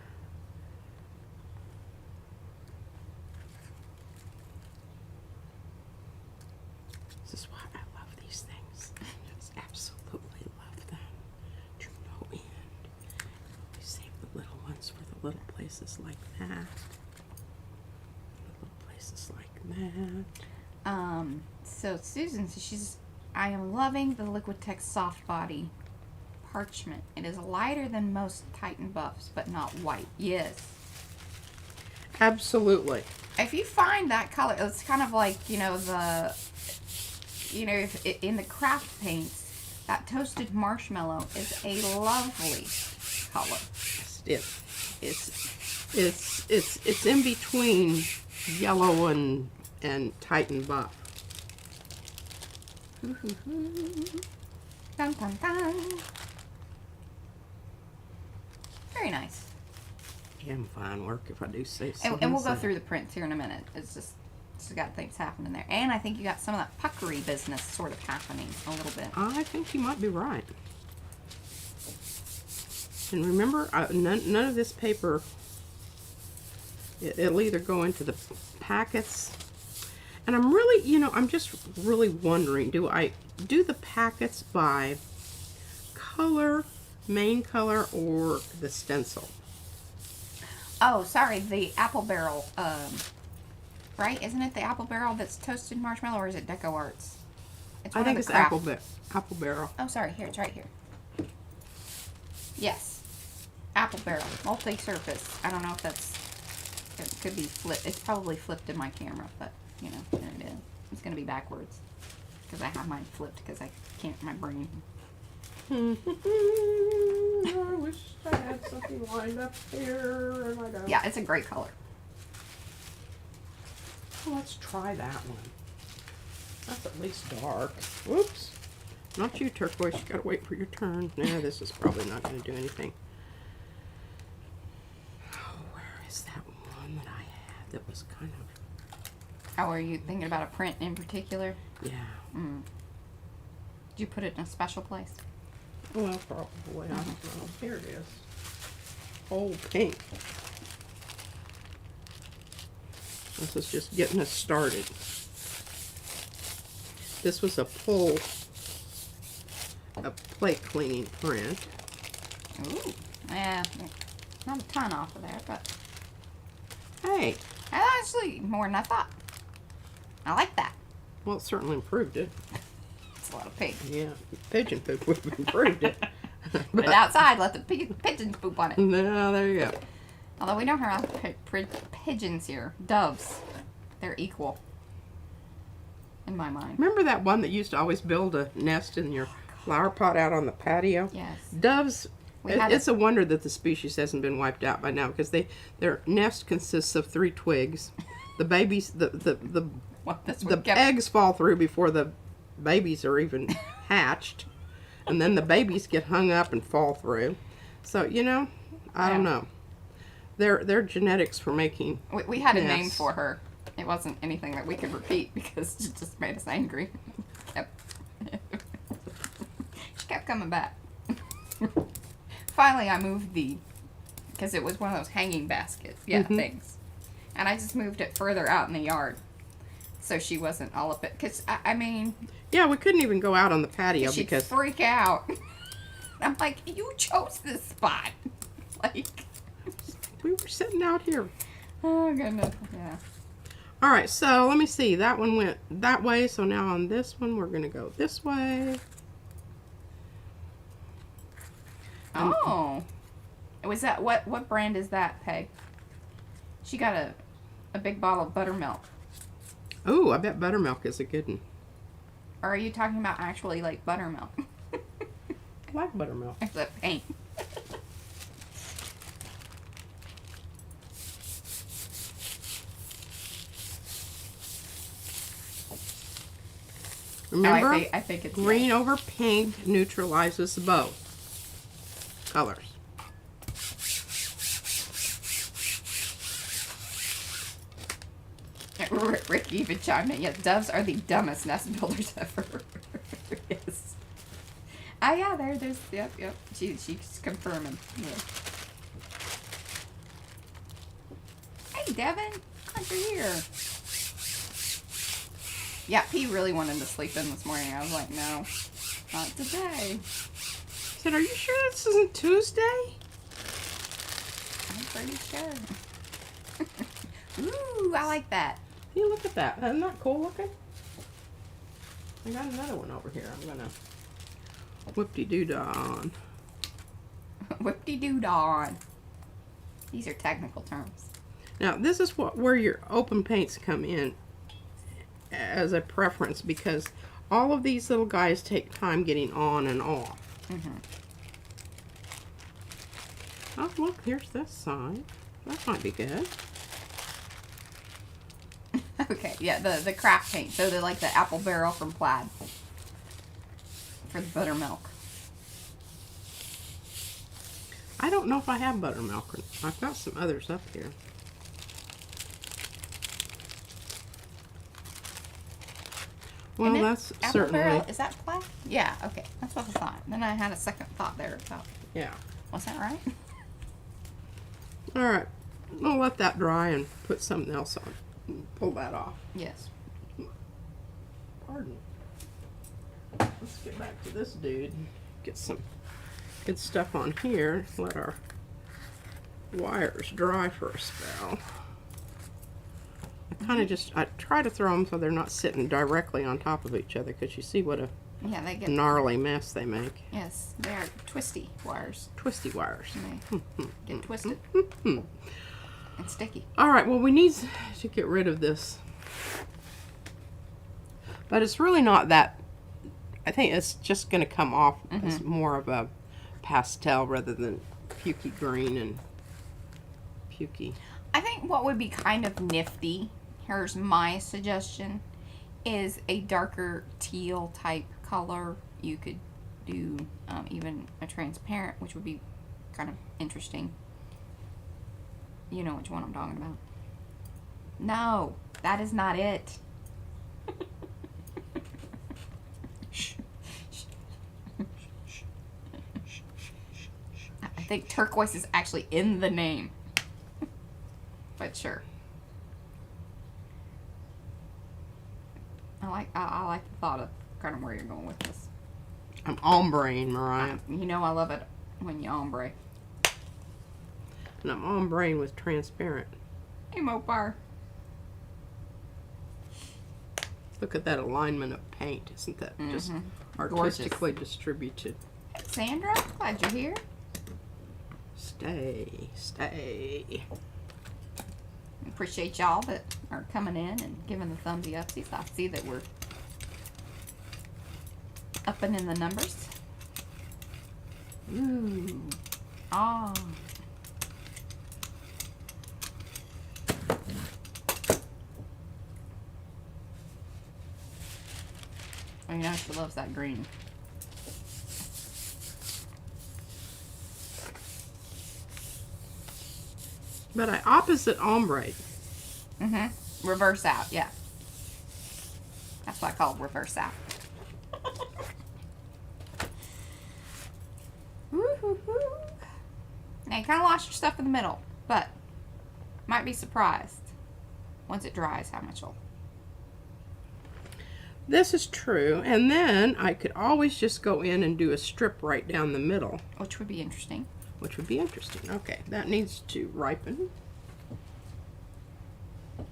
this is why I love these things. I just absolutely love them to no end. We save the little ones for the little places like that. Little places like that. So Susan says I am loving the Liquitex soft body parchment. It is lighter than most Titan Buffs, but not white. Yes. Absolutely. If you find that color, it's kind of like, you know, in the craft paints, that toasted marshmallow is a lovely color. It's in between yellow and Titan Buff. Dun, dun, dun. Very nice. damn fine work if I do say so. And we'll go through the prints here in a minute. It's just got things happening there. And I think you got some of that puckery business sort of happening a little bit. I think you might be right. And remember, none of this paper, it'll either go into the packets. And I'm really, you know, I'm just really wondering, do I do the packets by color, main color, or the stencil? Oh, sorry, the apple barrel, right? Isn't it the apple barrel that's toasted marshmallow, or is it Deco Arts? It's I think it's apple barrel. Oh, sorry, here, it's right here. Yes. Apple barrel, multi-surface. I don't know if that's, it could be flipped. It's probably flipped in my camera, but, you know, there it is. It's going to be backwards, because I have mine flipped, because I can't, my brain. I wish I had something lined up here, and I don't. Yeah, it's a great color. Well, let's try that one. That's at least dark. Whoops. Not you, turquoise. You gotta wait for your turn. Nah, this is probably not gonna do anything. Oh, where is that one that I had that was kind of... Oh, are you thinking about a print in particular? Yeah. Mm. Did you put it in a special place? Well, probably. I don't know. Here it is. Oh, pink. This is just getting us started. This was a plate cleaning print. Ooh. Yeah, not a ton off of there, but Hey, that's actually more than I thought. I like that. well, it certainly improved it. It's a lot of pink. Yeah, pigeon poop would have improved it. Put it outside, let the pigeons poop on it. No, there you go. Although we don't have pigeons here. Doves. They're equal. In my mind. Remember that one that used to always build a nest in your flower pot out on the patio? Yes. Doves, had it's a wonder that the species hasn't been wiped out by now, because their nest consists of 3 twigs. The babies, the eggs fall through before the babies are even hatched. And then the babies get hung up and fall through. So, you know, I don't know. They're genetics for making We had a nests. name for her. It wasn't anything that we could repeat because it just made us angry. She kept coming back. Finally, I moved because it was one of those hanging basket things. And I just moved it further out in the yard. So she wasn't all up it. Because, I mean... Yeah, we couldn't even go out on the patio she'd because... freak out. I'm like, you chose this spot. Like... We were sitting out here. Oh, goodness. Yeah. All right, so let me see. That one went that way, so now on this one, we're going to go this way. Oh. Was that, what brand is that, Peg? She got a big bottle of buttermilk. Oh, I bet buttermilk is a good one. Or are you talking about actually, like, buttermilk? I like buttermilk. It's a paint. Remember, I think it's green over pink neutralizes both colors. Rick even chimed in. Yes, doves are the dumbest nest builders ever. Yes. Ah, yeah, there's, yep. She's confirming. Yeah. Hey, Devin, glad you're here. Yeah, P really wanted to sleep in this morning. I was like, no, not today. I said, are you sure this isn't Tuesday? I'm pretty sure. Ooh, I like that. Hey, look at that. Isn't that cool looking? I got another one over here. I'm going to whip-de-doo-dah on. Whip-de-doo-dah on. These are technical terms. Now, this is where your open paints come in as a preference, because all of these little guys take time getting on and off. Oh, look, here's this side. That might be good. Okay, yeah, the craft paint. So they're like the apple barrel from Plaid. For the buttermilk. I don't know if I have buttermilk. I've got some others up here. Well, that's certainly... Is that black? Yeah, okay. That's what I thought. Then I had a second thought there about... Yeah. Was that right? All right. We'll let that dry and put something else on. Pull that off. Yes. Pardon. Let's get back to this dude. Get some good stuff on here. Let our wires dry for a spell. I kind of I try to throw them so they're not sitting directly on top of each other, because you see what a they get gnarly mess they make. Yes, they're twisty wires. Twisty wires. And they get twisted and sticky. All right, well, we need to get rid of this. But it's really not that. I think it's just going to come off as more of a pastel rather than pukey green and pukey. I think what would be kind of nifty, here's my suggestion, is a darker teal type color. You could do even a transparent, which would be kind of interesting. You know which one I'm talking about. No, that is not it. I think turquoise is actually in the name. But sure. I like the thought of kind of where you're going with this. I'm ombreing, Mariah. You know I love it when you ombre. And I'm ombreing with transparent. Hey, Mopar. Look at that alignment of paint. Isn't that just artistically distributed? Hey, Sandra, glad you're here. Stay, stay. Appreciate y'all that are coming in and giving the thumbsy upsies. I see that we're upping in the numbers. Ooh. Ah. Oh, you know she loves that green. But I opposite ombre. Reverse out, yeah. That's what I call reverse out. Woo-hoo-hoo. Now you kind of lost your stuff in the middle, but might be surprised once it dries how much will. This is true. And then I could always just go in and do a strip right down the middle. Which would be interesting. Which would be interesting. Okay, that needs to ripen.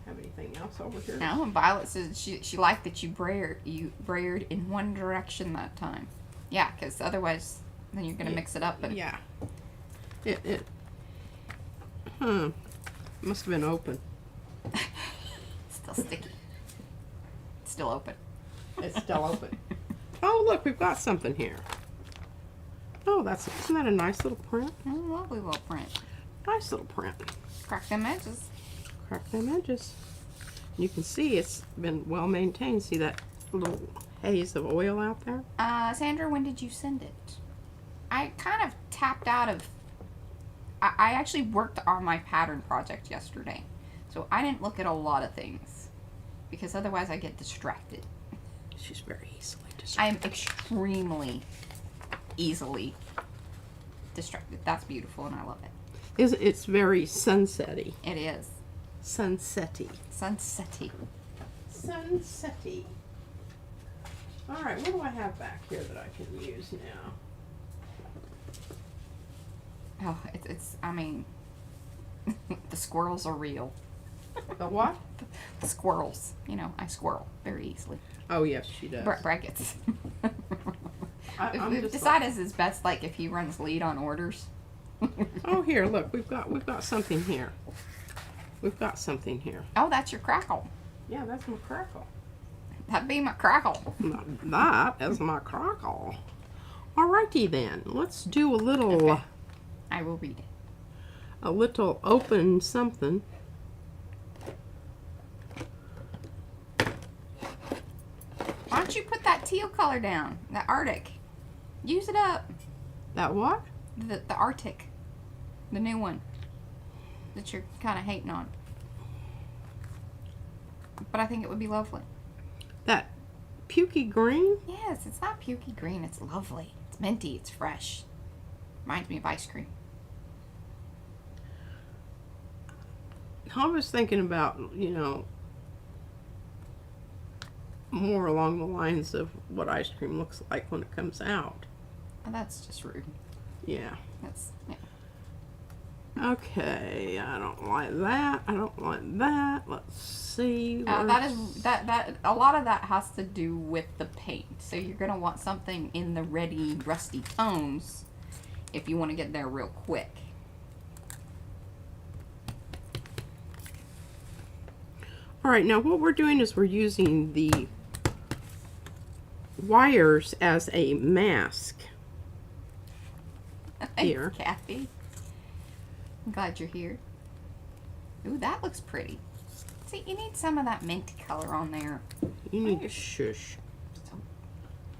Have anything else over here? No, and Violet says she liked that you brayered in one direction that time. Yeah, because otherwise then you're gonna mix it up. And yeah. It must have been open. Still sticky. Still open. It's still open. Oh, look, we've got something here. Oh, isn't that a nice little print? Oh, lovely little print. Nice little print. Crack them edges. Crack them edges. You can see it's been well maintained. See that little haze of oil out there? Sandra, when did you send it? I kind of tapped out of... I actually worked on my pattern project yesterday. So I didn't look at a lot of things. Because otherwise I get distracted. She's very easily distracted. I am extremely easily distracted. That's beautiful and I love it. It's very sunsetty. It is. Sunsetty. Sunsetty. Sunsetty. All right, what do I have back here that I can use now? Oh, I mean, the squirrels are real. The what? The squirrels. You know, I squirrel very easily. Oh, yes, she does. Brackets. I'm We've just decided it's best, like, if he runs lead on orders. Oh, here, look, we've got something here. We've got something here. Oh, that's your crackle. Yeah, that's my crackle. That'd be my crackle. That is my crackle. Alrighty then, let's do a little... Okay. I will read it. A little open something. Why don't you put that teal color down? That Arctic. Use it up. That what? The Arctic. The new one that you're kind of hating on. But I think it would be lovely. That pukey green? Yes, it's not pukey green. It's lovely. It's minty. It's fresh. Reminds me of ice cream. I was thinking about, you know, more along the lines of what ice cream looks like when it comes out. Oh, that's just rude. Yeah. That's, yeah. Okay, I don't like that. I don't like that. Let's see. That a lot of that has to do with the paint. So you're gonna want something in the ready rusty tones if you want to get there real quick. All right, now what we're doing is we're using the wires as a mask. Here. Thanks, Kathy. I'm glad you're here. Ooh, that looks pretty. See, you need some of that minty color on there. You need to shush. So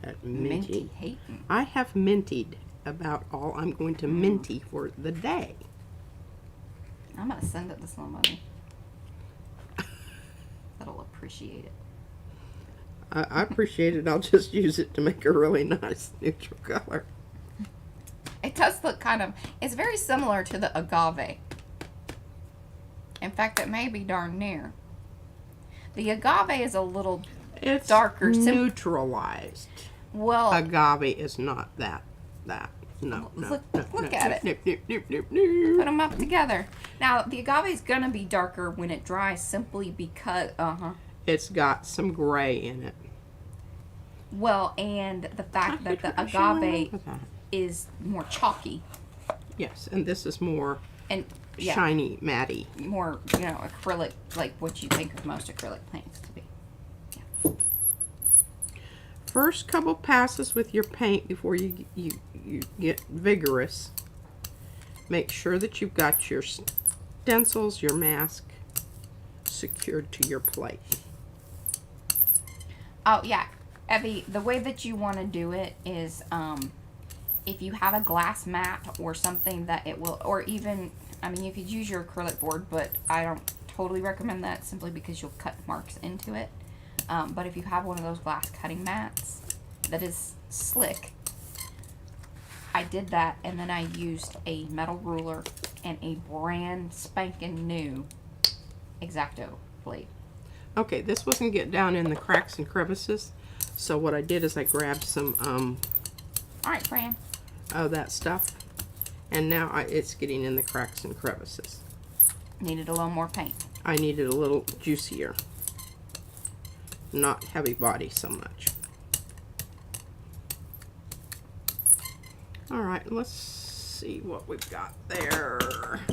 That minty minty. hating. I have mintied about all I'm going to minty for the day. I'm gonna send it to somebody that'll appreciate it. I appreciate it. I'll just use it to make a really nice neutral color. It does look kind of, it's very similar to the agave. In fact, it may be darn near. The agave is a little It's darker. neutralized. Well, Agave is not that. No, no. Look at it. Nope. Put them up together. Now, the agave is going to be darker when it dries simply because, It's got some gray in it. well, and the fact that the I should remember agave that. is more chalky Yes, and this is more and yeah, shiny, matty. more, acrylic, like what you think of most acrylic paints to be. First couple passes with your paint before you get vigorous. Make sure that you've got your stencils, your mask secured to your plate. Oh, yeah. Evie, the way that you want to do it is, if you have a glass mat or something that it will, or even, I mean, you could use your acrylic board, but I don't totally recommend that simply because you'll cut marks into it. But if you have one of those glass cutting mats that is slick, I did that, and then I used a metal ruler and a brand spanking new X-Acto blade. Okay, this wasn't get down in the cracks and crevices, so what I did is I grabbed some All right, Fran. of that stuff, and now it's getting in the cracks and crevices. Needed a little more paint. I need it a little juicier, not heavy body so much. All right, let's see what we've got there. I don't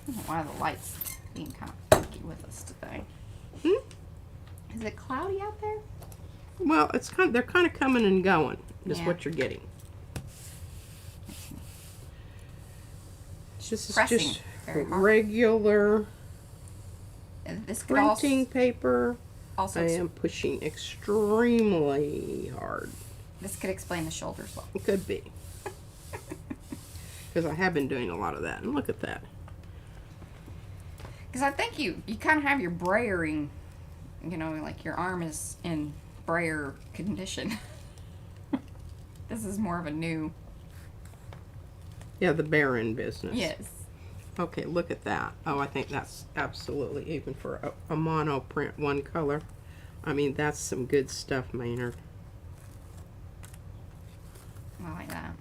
know why the light's being kind of funky with us today. Is it cloudy out there? Well, they're kind of coming and going. Is Yeah. what you're getting. This is Pressing just very hard. regular And this could also, printing paper. I also am pushing extremely hard. this could explain the shoulders well. It could be. Because I have been doing a lot of that. And look at that. Because I think you kind of have your brayering, like your arm is in brayer condition. This is more of a new. Yeah, the barren business. Yes. Okay, look at that. Oh, I think that's absolutely, even for a mono print, one color. I mean, that's some good stuff, Maynard. I like that.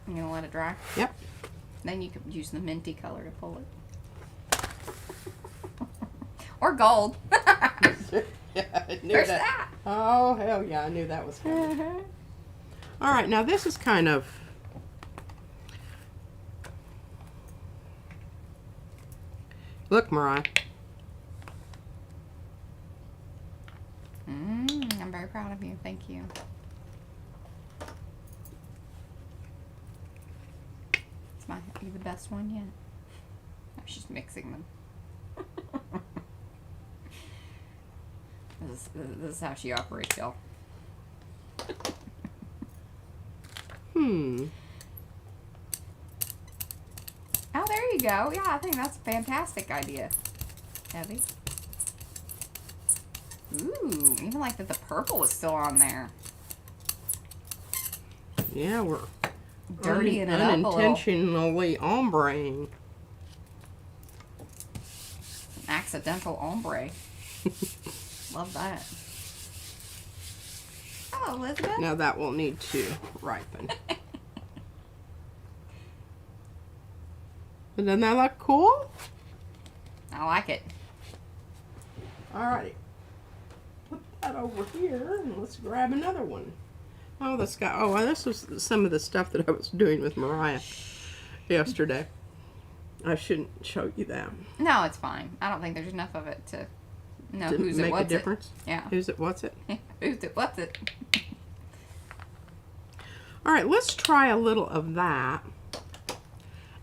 I'm going to let it dry. Yep. Then you could use the minty color to pull it. Or gold. Yeah, I knew There's that. that. Oh, hell yeah, I knew that was coming. All right, now this is kind of... Look, Mariah. I'm very proud of you. Thank you. You're the best one yet. I'm just mixing them. This is how she operates, y'all. Hmm. Oh, there you go. Yeah, I think that's a fantastic idea. Heavy. Ooh, even like that the purple is still on there. Yeah, we're Dirtying it up a little. unintentionally ombreing. Accidental ombre. Love that. Hello, Elizabeth. Now that will need to ripen. But doesn't that look cool? I like it. Alrighty. Put that over here and let's grab another one. Oh, this guy. Oh, this was some of the stuff that I was doing with Mariah yesterday. I shouldn't show you that. No, it's fine. I don't think there's enough of it to know To who's it, make a what's difference? it. Yeah. Who's it, what's it? Who's it, what's it. Alright, let's try a little of that.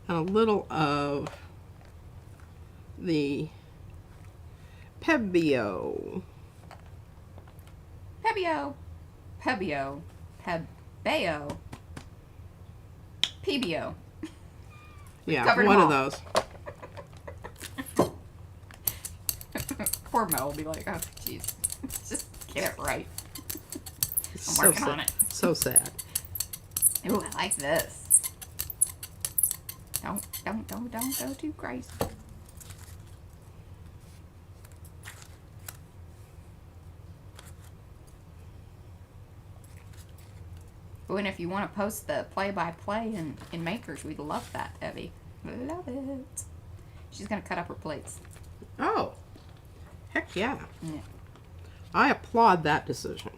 And a little of the Pebeo. Pebeo. Pebeo. Pebeo. PBO. Yeah, covered one them of all. those. Poor Mo will be like, oh, jeez. Just get it right. I'm So working on sad. it. So sad. Ooh, I like this. Don't go too crazy. Oh, and if you want to post the play-by-play in Makers, we'd love that, Evie. Love it. She's going to cut up her plates. Oh, heck yeah. Yeah. I applaud that decision.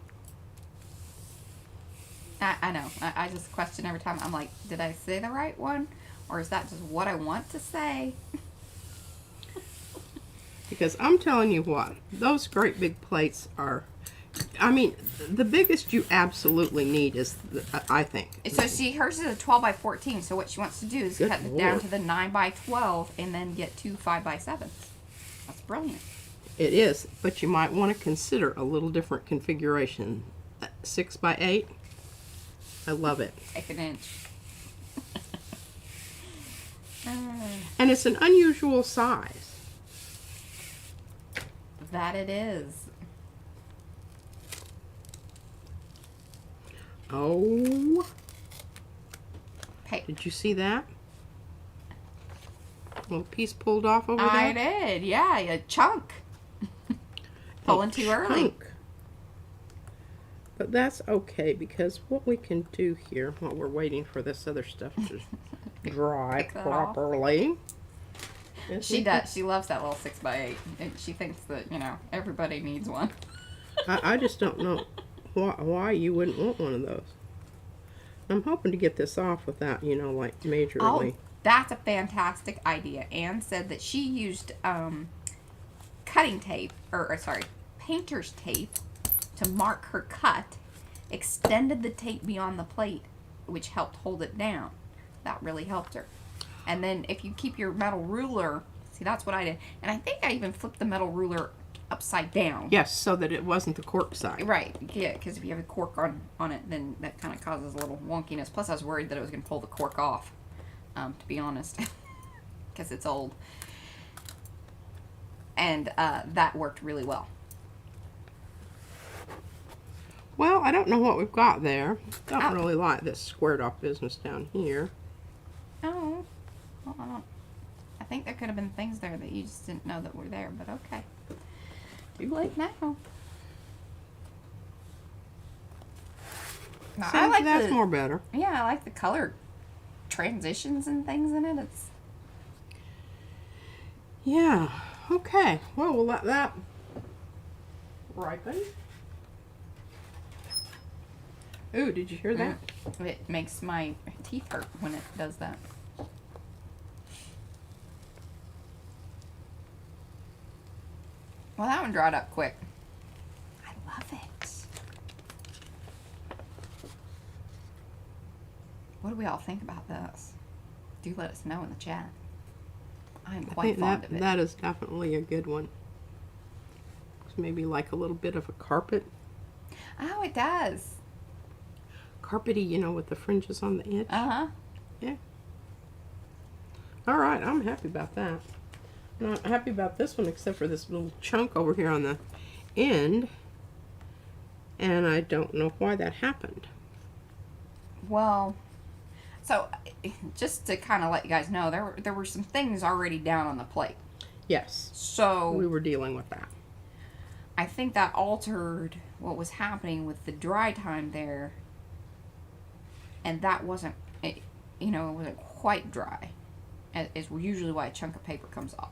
I know. I just question every time. I'm like, did I say the right one? Or is that just what I want to say? Because I'm telling you what, those great big plates are, I mean, the biggest you absolutely need is, I think. So hers is a 12 by 14. So what she wants to do is Good cut it down Lord. to the 9 by 12 and then get 2 5 by 7s. That's brilliant. It is, but you might want to consider a little different configuration. 6 by 8. I love it. Take an inch. And it's an unusual size. That it is. Oh, Hey, did you see that? Little piece pulled off over I there. did. Yeah, a chunk. Pulling too early. Chunk. But that's okay, because what we can do here while we're waiting for this other stuff to dry Pick that off. properly. is She we does. She loves that little 6 by 8 and she thinks that, everybody needs one. I just don't know why you wouldn't want one of those. I'm hoping to get this off without, like majorly. Oh, that's a fantastic idea. Anne said that she used cutting tape, or sorry, painter's tape to mark her cut, extended the tape beyond the plate, which helped hold it down. That really helped her. And then if you keep your metal ruler, see, that's what I did. And I think I even flipped the metal ruler upside down. Yes, so that it wasn't the cork side. Right, yeah, because if you have a cork on it, then that kind of causes a little wonkiness. Plus, I was worried that it was going to pull the cork off, to be honest, because it's old. And that worked really well. Well, I don't know what we've got there. Don't really like this squared off business down here. Oh, well, I think there could have been things there that you just didn't know that were there, but okay. Too late now. Now, See, I like that's the, more better. Yeah, I like the color transitions and things in it. It's Yeah. Okay. Well, we'll let that ripen. Ooh, did you hear that? It makes my teeth hurt when it does that. Well, that one dried up quick. I love it. What do we all think about this? Do let us know in the chat. I'm I quite think fond of it. that is definitely a good one. It's maybe like a little bit of a carpet. Oh, it does. carpety, you know, with the fringes on the edge. Uh-huh. Yeah. All right, I'm happy about that. I'm not happy about this one except for this little chunk over here on the end. And I don't know why that happened. Well, so just to kind of let you guys know, there were some things already down on the plate. Yes. So We were dealing with that. I think that altered what was happening with the dry time there. And that wasn't, it wasn't quite dry. Is usually why a chunk of paper comes off.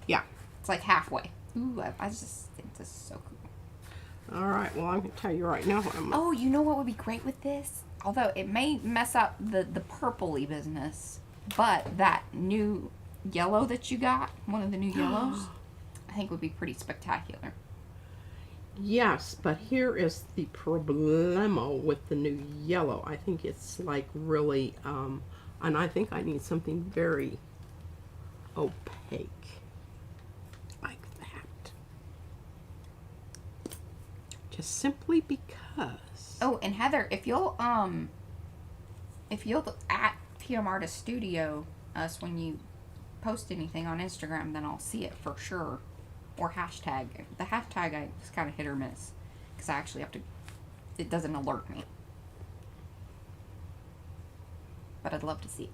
Yeah. It's like halfway. Ooh, I just think this is so cool. All right, well, I'm going to tell you right now what I'm... Oh, you know what would be great with this? Although it may mess up the purpley business, but that new yellow that you got, one of the new yellows, I think would be pretty spectacular. Yes, but here is the problemo with the new yellow. I think it's like really, and I think I need something very opaque. Like that. Just simply because. Oh, and Heather, if you'll at PM Artist Studio us when you post anything on Instagram, then I'll see it for sure. Or hashtag. The hashtag is kind of hit or miss. Because I actually have to... It doesn't alert me. But I'd love to see it.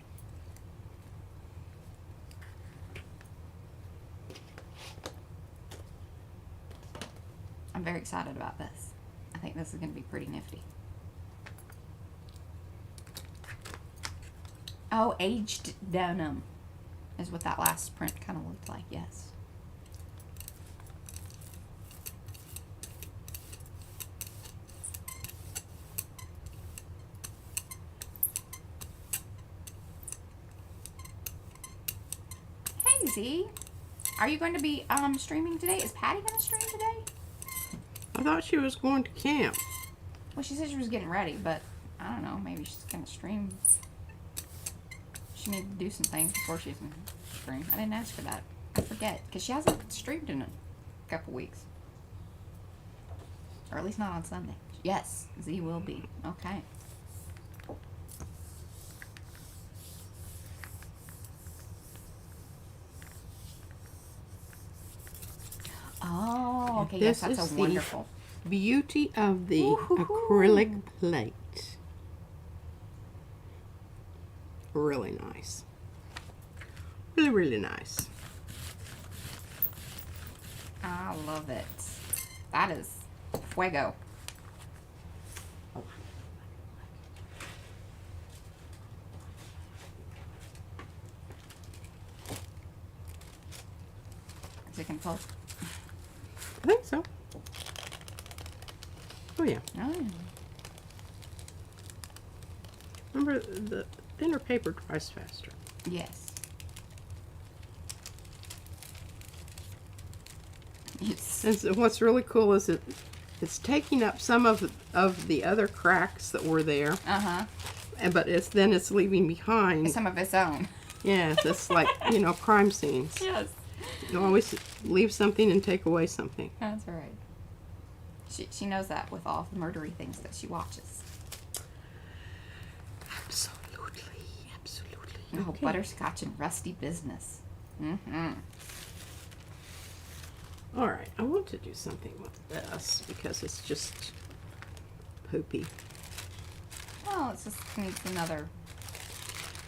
I'm very excited about this. I think this is going to be pretty nifty. Oh, aged denim is what that last print kind of looked like, yes. Z, are you going to be streaming today? Is Patty going to stream today? I thought she was going to camp. Well, she said she was getting ready, but I don't know. Maybe she's going to stream. She needed to do some things before she's going to stream. I didn't ask her that. I forget, because she hasn't streamed in a couple weeks. Or at least not on Sunday. Yes, Z will be. Okay. Oh, okay, yes, This that's is a wonderful. the beauty of the Ooh-hoo-hoo. acrylic plate. Really nice. Really, really nice. I love it. That is fuego. Is it gonna pull? I think so. Oh yeah. Oh. Remember, the thinner paper dries faster. Yes. Yes. And so what's really cool is it's taking up some of the other cracks that were there, Uh-huh. but it's leaving behind. Some of its own. Yeah, that's like crime scenes. Yes. You always leave something and take away something. That's right. She knows that with all the murdery things that she watches. Absolutely, absolutely. Oh, Okay. butterscotch and rusty business. Mm-hmm. All right, I want to do something with this because it's just poopy. Well, it just needs another.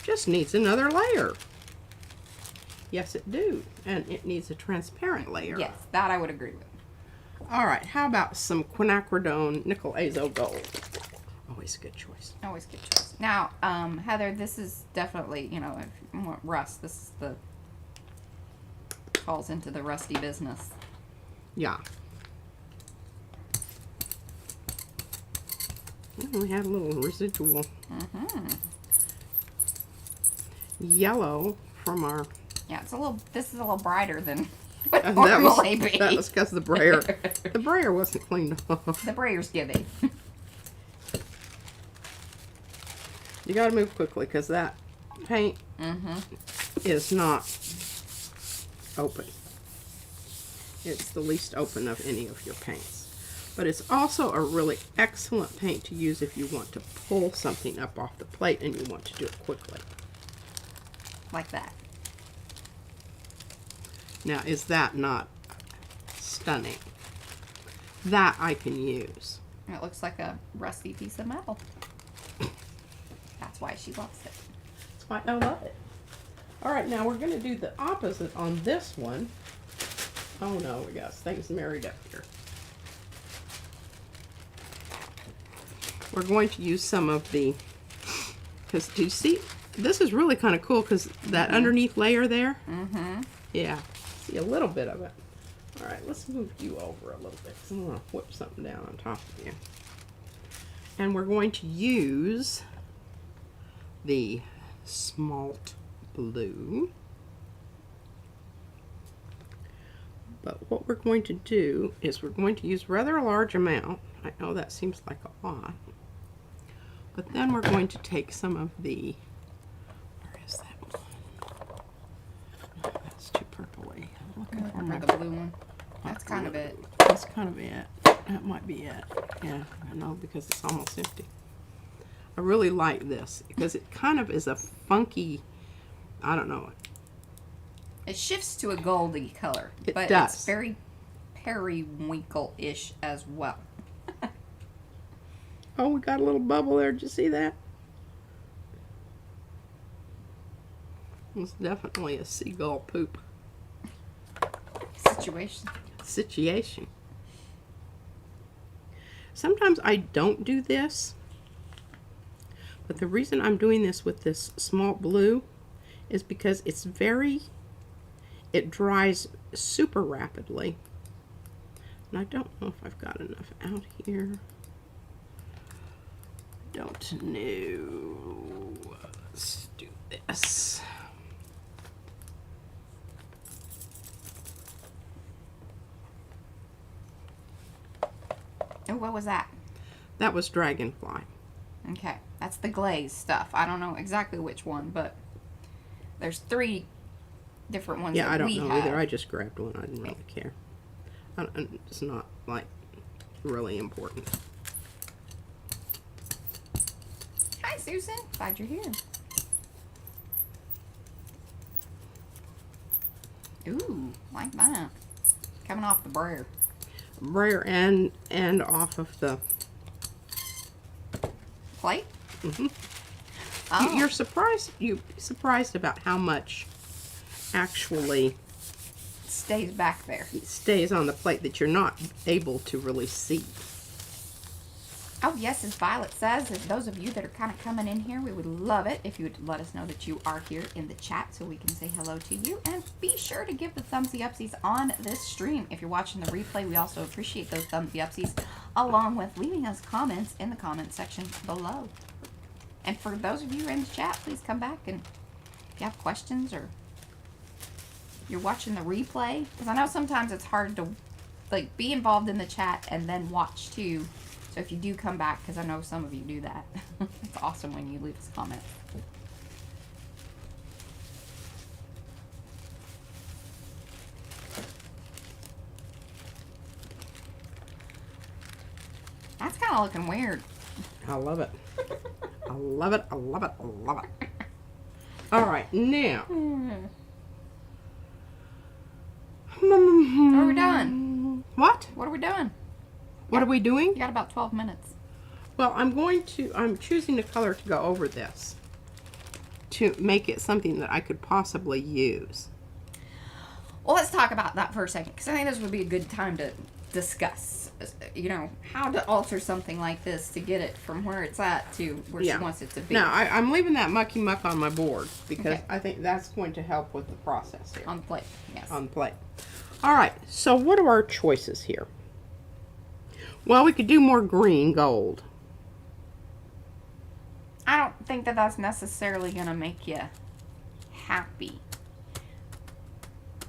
Just needs another layer. Yes, it do, and it needs a transparent layer. Yes, that I would agree with. All right, how about some quinacridone nickel azo gold? Always a good choice. Always good choice. Now, Heather, this is definitely, if you want rust, this is falls into the rusty business. Yeah. We had a little residual yellow from our. Yeah, this is a little brighter than what That normally be. was because the brayer wasn't cleaned off. The brayer's giving. You got to move quickly because that paint is not open. It's the least open of any of your paints. But it's also a really excellent paint to use if you want to pull something up off the plate and you want to do it quickly. Like that. Now, is that not stunning? That I can use. It looks like a rusty piece of metal. That's why she loves it. That's why I love it. All right, now we're going to do the opposite on this one. Oh no, we got things married up here. We're going to use some of the, because do you see, this is really kind of cool because that underneath layer there, yeah, see a little bit of it. All right, let's move you over a little bit because I'm going to whip something down on top of you. And we're going to use the smalt blue. But what we're going to do is we're going to use rather a large amount. I know that seems like a lot. But then we're going to take some of the, where is that one? Oh, that's too purpley. I'm looking for my, the blue one. That's kind of it. That's kind of it. That might be it. Yeah, I know because it's almost empty. I really like this because it kind of is a funky, I don't know. It shifts to a goldy color. It but does. It's very periwinkle-ish as well. Oh, we got a little bubble there. Did you see that? It's definitely a seagull poop situation. Sometimes I don't do this, but the reason I'm doing this with this small blue is because it's it dries super rapidly. And I don't know if I've got enough out here. Don't know. Let's do this. Oh, what was that? That was dragonfly. Okay, that's the glaze stuff. I don't know exactly which one, but there's 3 different ones Yeah, that I don't we know have. either. I just grabbed one. I didn't really care. It's not like really important. Hi, Susan. Glad you're here. Ooh, like that. Coming off the brayer. Brayer and off of the Plate? Mm-hmm. Oh. You're surprised about how much actually Stays back there. stays on the plate that you're not able to really see. Oh, yes, as Violet says, if those of you that are kind of coming in here, we would love it if you would let us know that you are here in the chat so we can say hello to you. And be sure to give the thumbsy upsies on this stream. If you're watching the replay, we also appreciate those thumbsy upsies, along with leaving us comments in the comment section below. And for those of you in the chat, please come back and if you have questions or you're watching the replay, because I know sometimes it's hard to like be involved in the chat and then watch too. So if you do come back, because I know some of you do that, it's awesome when you leave us comments. That's kind of looking weird. I love it. I love it. I love it. I love it. All right, now. What are we doing? What? What are we doing? What are we doing? You got about 12 minutes. Well, I'm choosing a color to go over this to make it something that I could possibly use. Well, let's talk about that for a second, because I think this would be a good time to discuss, you know, how to alter something like this to get it from where it's at to where she wants it to be. Now, I'm leaving that mucky muck on my board because Okay. I think that's going to help with the process here. On the plate, yes. On the plate. All right, so what are our choices here? Well, we could do more green gold. I don't think that that's necessarily going to make you happy.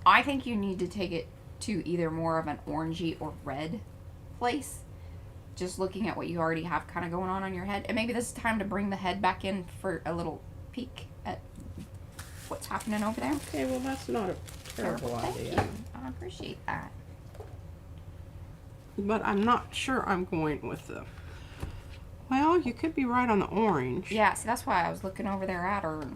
I think you need to take it to either more of an orangey or red place. Just looking at what you already have kind of going on your head. And maybe this is time to bring the head back in for a little peek at what's happening over there. Okay, well, that's not a terrible Thank idea. you. I appreciate that. but I'm not sure I'm going with the, well, you could be right on the orange. Yeah, see, that's why I was looking over there at her.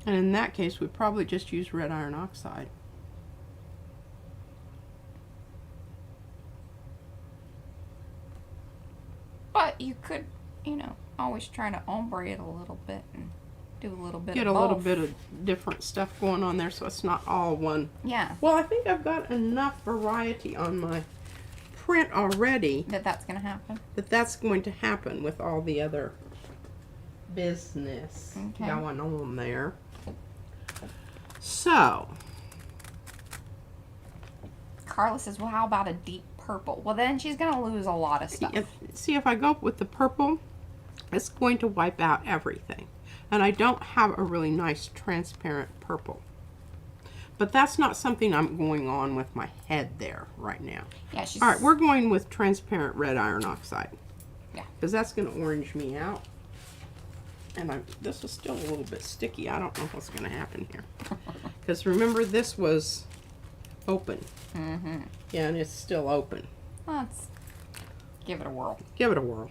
And in that case, we'd probably just use red iron oxide. But you could, you know, always try to ombre it a little bit and do a little bit Get of a little both. bit of different stuff going on there so it's not all one. Yeah, Well, I think I've got enough variety on my print already that's going to happen. that that's going to happen with all the other business Okay. going on there. So, Carla says, well, how about a deep purple? Well, then she's going to lose a lot of stuff. see if I go with the purple, it's going to wipe out everything. And I don't have a really nice transparent purple. But that's not something I'm going on with my head there right now. Yeah, she's... All right, we're going with transparent red iron oxide. Yeah. Because that's going to orange me out. And this is still a little bit sticky. I don't know what's going to happen here. Because remember, this was open. Mm-hmm. Yeah, and it's still open. Let's give it a whirl. Give it a whirl.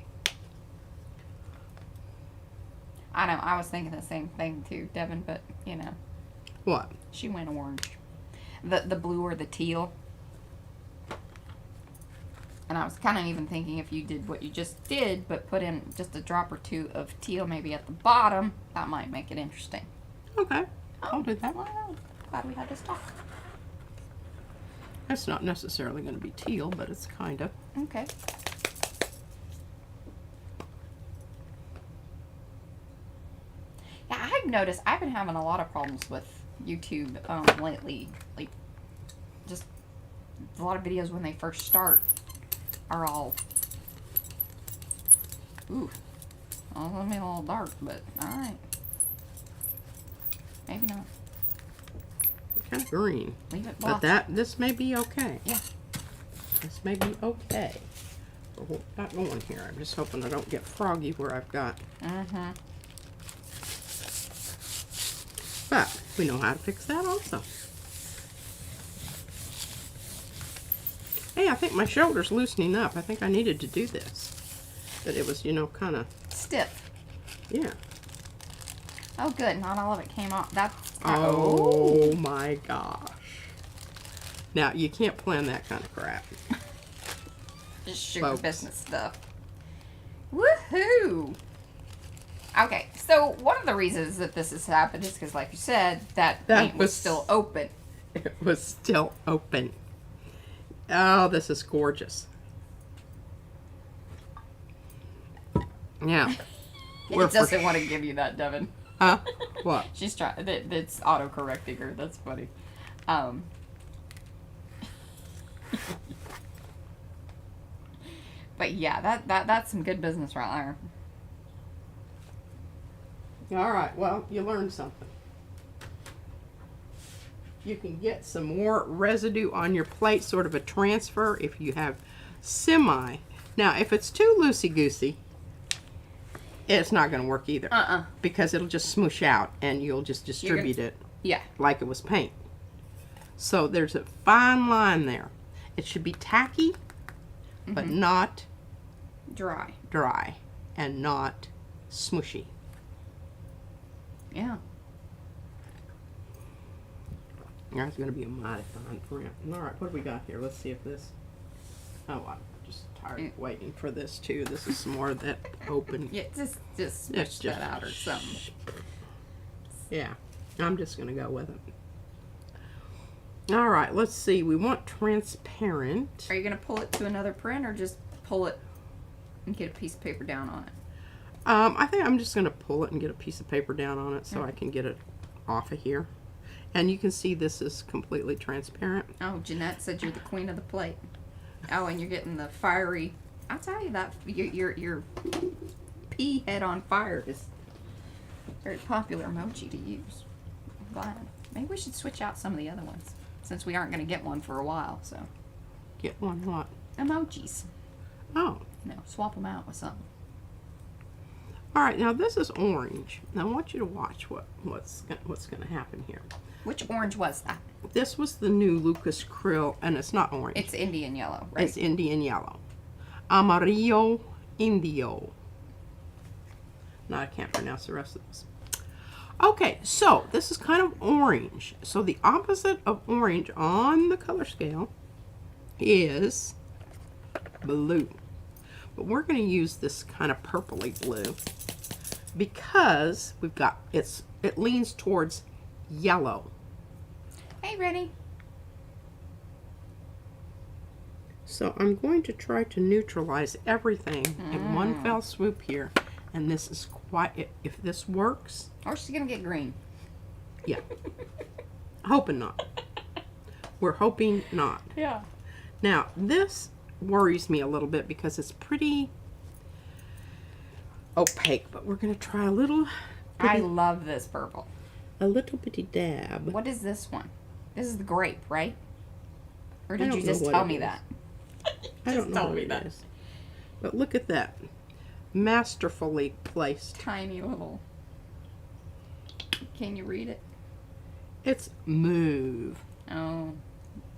I know, I was thinking the same thing too, Devin, but, you know, What? she went orange. The blue or the teal. And I was kind of even thinking if you did what you just did, but put in just a drop or two of teal maybe at the bottom, that might make it interesting. Okay, I'll do that. Well, glad we had this talk. It's not necessarily going to be teal, but it's kind of. Okay. Yeah, I've noticed I've been having a lot of problems with YouTube lately. Like, just a lot of videos when they first start are all, ooh, well, let me a little dark, but alright. Maybe not. Kind of green. Leave it But black. this may be okay. Yeah. This may be okay for what we've got going here. I'm just hoping I don't get froggy where I've got. Mm-hmm. But we know how to fix that also. Hey, I think my shoulder's loosening up. I think I needed to do this. But it was, you know, kind of, Stiff. yeah. Oh, good. Not all of it came off. That's... Oh my gosh. Now, you can't plan that kind of crap. Just sugar Folks. business stuff. Woohoo! Okay, so one of the reasons that this has happened is because, like you said, that paint was still open. It was still open. Oh, this is gorgeous. Yeah. It doesn't want to give you that, Devin. Huh? What? She's trying. That's auto-correcting her. That's funny. But yeah, that's some good business right there. All right, well, you learned something. You can get some more residue on your plate, sort of a transfer, if you have semi. Now, if it's too loosey-goosey, it's not going to work either. Because it'll just smoosh out, and you'll just distribute it Yeah. like it was paint. So there's a fine line there. It should be tacky, but not Dry. dry, and not smushy. Yeah. That's going to be a mighty fine print. All right, what do we got here? Let's see if this... Oh, I'm just tired of waiting for this, too. This is some more of that open... Yeah, just It's switch that out or something. Yeah, I'm just going to go with it. All right, let's see. We want transparent. Are you going to pull it to another print or just pull it and get a piece of paper down on it? I think I'm just going to pull it and get a piece of paper down on it so I can get it off of here. And you can see this is completely transparent. Oh, Jeanette said you're the queen of the plate. Oh, and you're getting the fiery. I'll tell you that your pea head on fire is a very popular emoji to use. I'm glad. Maybe we should switch out some of the other ones since we aren't going to get one for a while. So Get one what? emojis. Oh. No, swap them out with something. All right, now this is orange. Now I want you to watch what's going to happen here. Which orange was that? this was the new Lucas Krill, and it's not orange. It's Indian yellow, right? It's Indian yellow. Amarillo Indio. No, I can't pronounce the rest of this. Okay, so this is kind of orange. So the opposite of orange on the color scale is blue. But we're going to use this kind of purpley blue because we've got it leans towards yellow. Hey, ready? So I'm going to try to neutralize everything in one fell swoop here. And this is quite, if this works. Or she's going to get green. Yeah. Hoping not. We're hoping not. Yeah. Now, this worries me a little bit because it's pretty opaque, but we're going to try a little. I love this purple. A little bitty dab. What is this one? This is the grape, right? Or did don't you know just what tell it me is. that? I don't know tell what me it that. is. But look at that. Masterfully placed. Tiny little. Can you read it? It's mauve. Oh,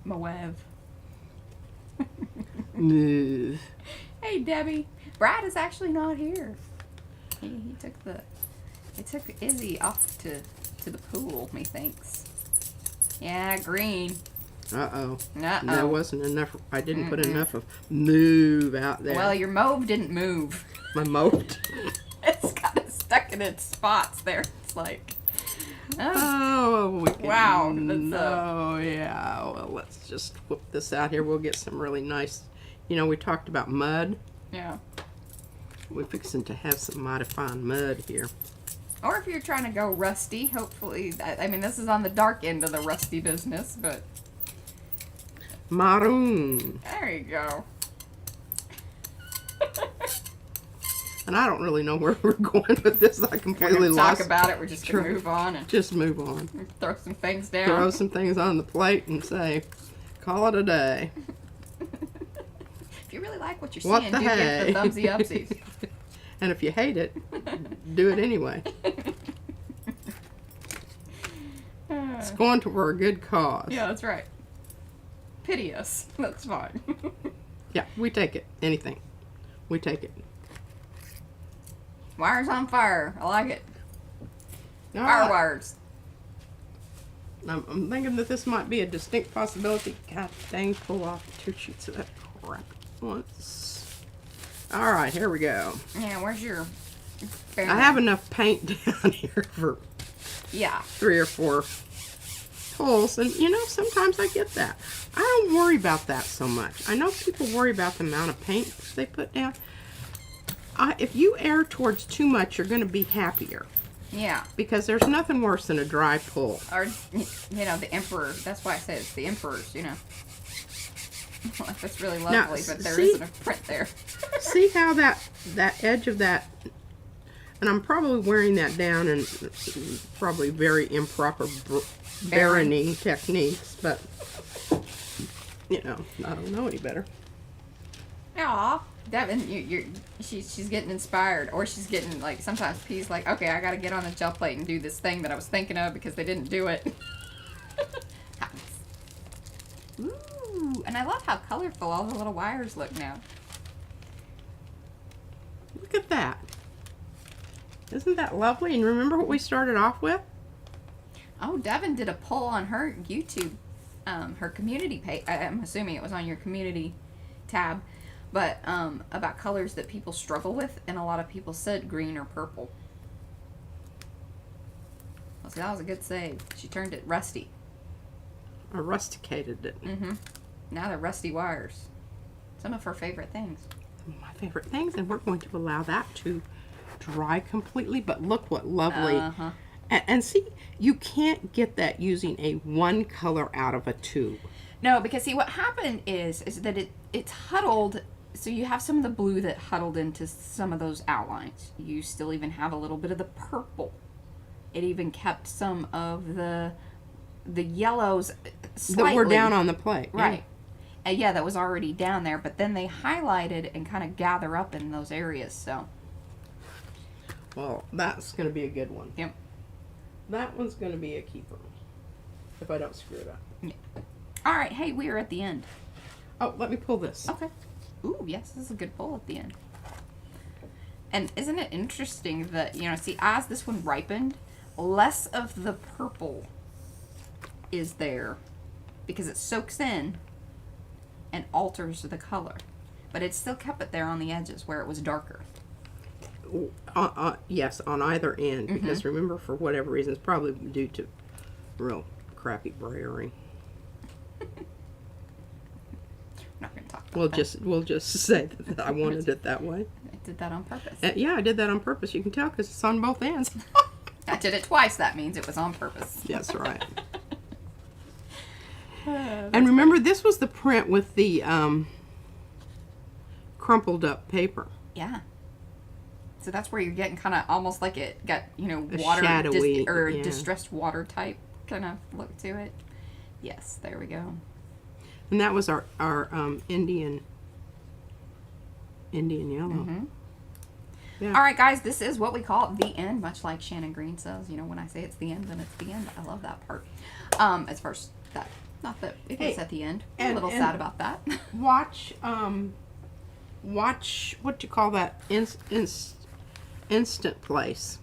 Moev. Mauve. Hey, Debbie. Brad is actually not here. He took Izzy off to the pool, methinks. Yeah, green. Uh-oh. Uh-oh. There wasn't enough. I didn't put enough of mauve out there. Well, your mauve didn't move. My mauve. It's kind of stuck in its spots there. It's like, Oh, we can, Wow, that's, no, yeah. Well, let's just whip this out here. We'll get some really nice. You know, we talked about mud. yeah. We're fixing to have some mighty fine mud here. Or if you're trying to go rusty, hopefully, I mean, this is on the dark end of the rusty business, but Maroon. there you go. And I don't really know where we're going with this. I We're completely going to lost. talk about it. We're just going to move on and Just move on. throw some things down. Throw some things on the plate and say, call it a day. If you really like what you're What seeing, the do give hey? the thumbsy upsies. And if you hate it, do it anyway. It's going for a good cause. Yeah, that's right. Pity us. That's fine. Yeah, we take it. Anything. We take it. Wires on fire. I like it. All Fire right. wires. I'm thinking that this might be a distinct possibility. God dang, pull off 2 sheets of that crap at once. All right, here we go. Yeah, where's your... I have enough paint down here for Yeah. 3 or 4 pulls, and you know, sometimes I get that. I don't worry about that so much. I know people worry about the amount of paint they put down. If you err towards too much, you're going to be happier. Yeah. Because there's nothing worse than a dry pull. Or, you know, the emperor. That's why I say it's the emperors, you know. Like, that's really lovely, but there see- isn't a print there. See how that edge of that, and I'm probably wearing that down in probably very improper baroning techniques, but you know, I don't know any better. Aw. Devin, she's getting inspired, or she's getting, like, sometimes P's like, okay, I gotta get on the gel plate and do this thing that I was thinking of because they didn't do it. Ooh, and I love how colorful all the little wires look now. Look at that. Isn't that lovely? And remember what we started off with? Oh, Devin did a poll on her YouTube, her community page. I'm assuming it was on your community tab, but about colors that people struggle with, and a lot of people said green or purple. Well, so that was a good save. She turned it rusty. I rusticated it. Mm-hmm. Now they're rusty wires. Some of her favorite things. Some of my favorite things, and we're going to allow that to dry completely, but look what lovely. Uh-huh. And see, you can't get that using a 1 color out of a 2. No, because see what happened is that it's huddled, so you have some of the blue that huddled into some of those outlines. You still even have a little bit of the purple. It even kept some of the yellows slightly. That were down on the plate. yeah. Right. And yeah, that was already down there, but then they highlighted and kind of gather up in those areas, so. Well, that's going to be a good one. Yep. That one's going to be a keeper. If I don't screw it up. All right, hey, we are at the end. Oh, let me pull this. Okay. Ooh, yes, this is a good pull at the end. And isn't it interesting that, you know, see, as this one ripened, less of the purple is there because it soaks in and alters the color. But it still kept it there on the edges where it was darker. Yes, on either end. Because remember, for whatever reason, it's probably due to real crappy brayering. Not going to talk about that. We'll just say that I wanted it that way. I did that on purpose. Yeah, I did that on purpose. You can tell because it's on both ends. I did it twice. That means it was on purpose. That's right. And remember, this was the print with the crumpled up paper. Yeah. So that's where you're getting kind of almost like it got, you know, water shadowy, yeah. distressed water type kind of look to it. Yes, there we go. And that was our Indian yellow. Yeah. All right, guys, this is what we call the end, much like Shannon Green says. You know, when I say it's the end, then it's the end. I love that part. As far as that, not that it is at the end. I'm a little sad about that. Watch, what you call that? Instant place.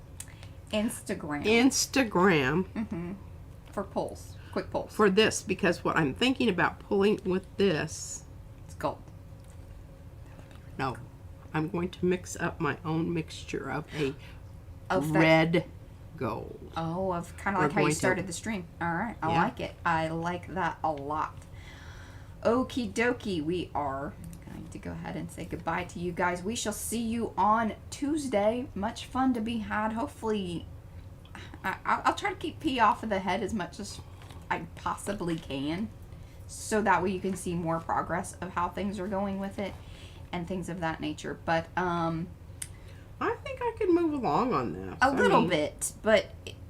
Instagram. For pulls. Quick pulls. For this, because what I'm thinking about pulling with this. It's gold. No. I'm going to mix up my own mixture of a Of that- red gold. Oh, of kind of like how you started the stream. All right. I like it. I like that a lot. Okie dokie. We are going to go ahead and say goodbye to you guys. We shall see you on Tuesday. Much fun to be had. Hopefully, I'll try to keep pee off of the head as much as I possibly can, so that way you can see more progress of how things are going with it and things of that nature. But I think I could move along on this. A little bit, but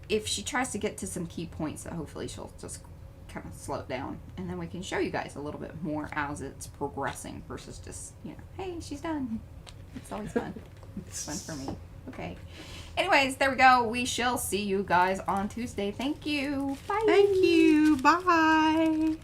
if she tries to get to some key points, hopefully she'll just kind of slow it down, and then we can show you guys a little bit more as it's progressing versus just, you know, hey, she's done. It's always fun. It's fun for me. Okay. Anyways, there we go. We shall see you guys on Tuesday. Thank you. Bye. Thank you. Bye.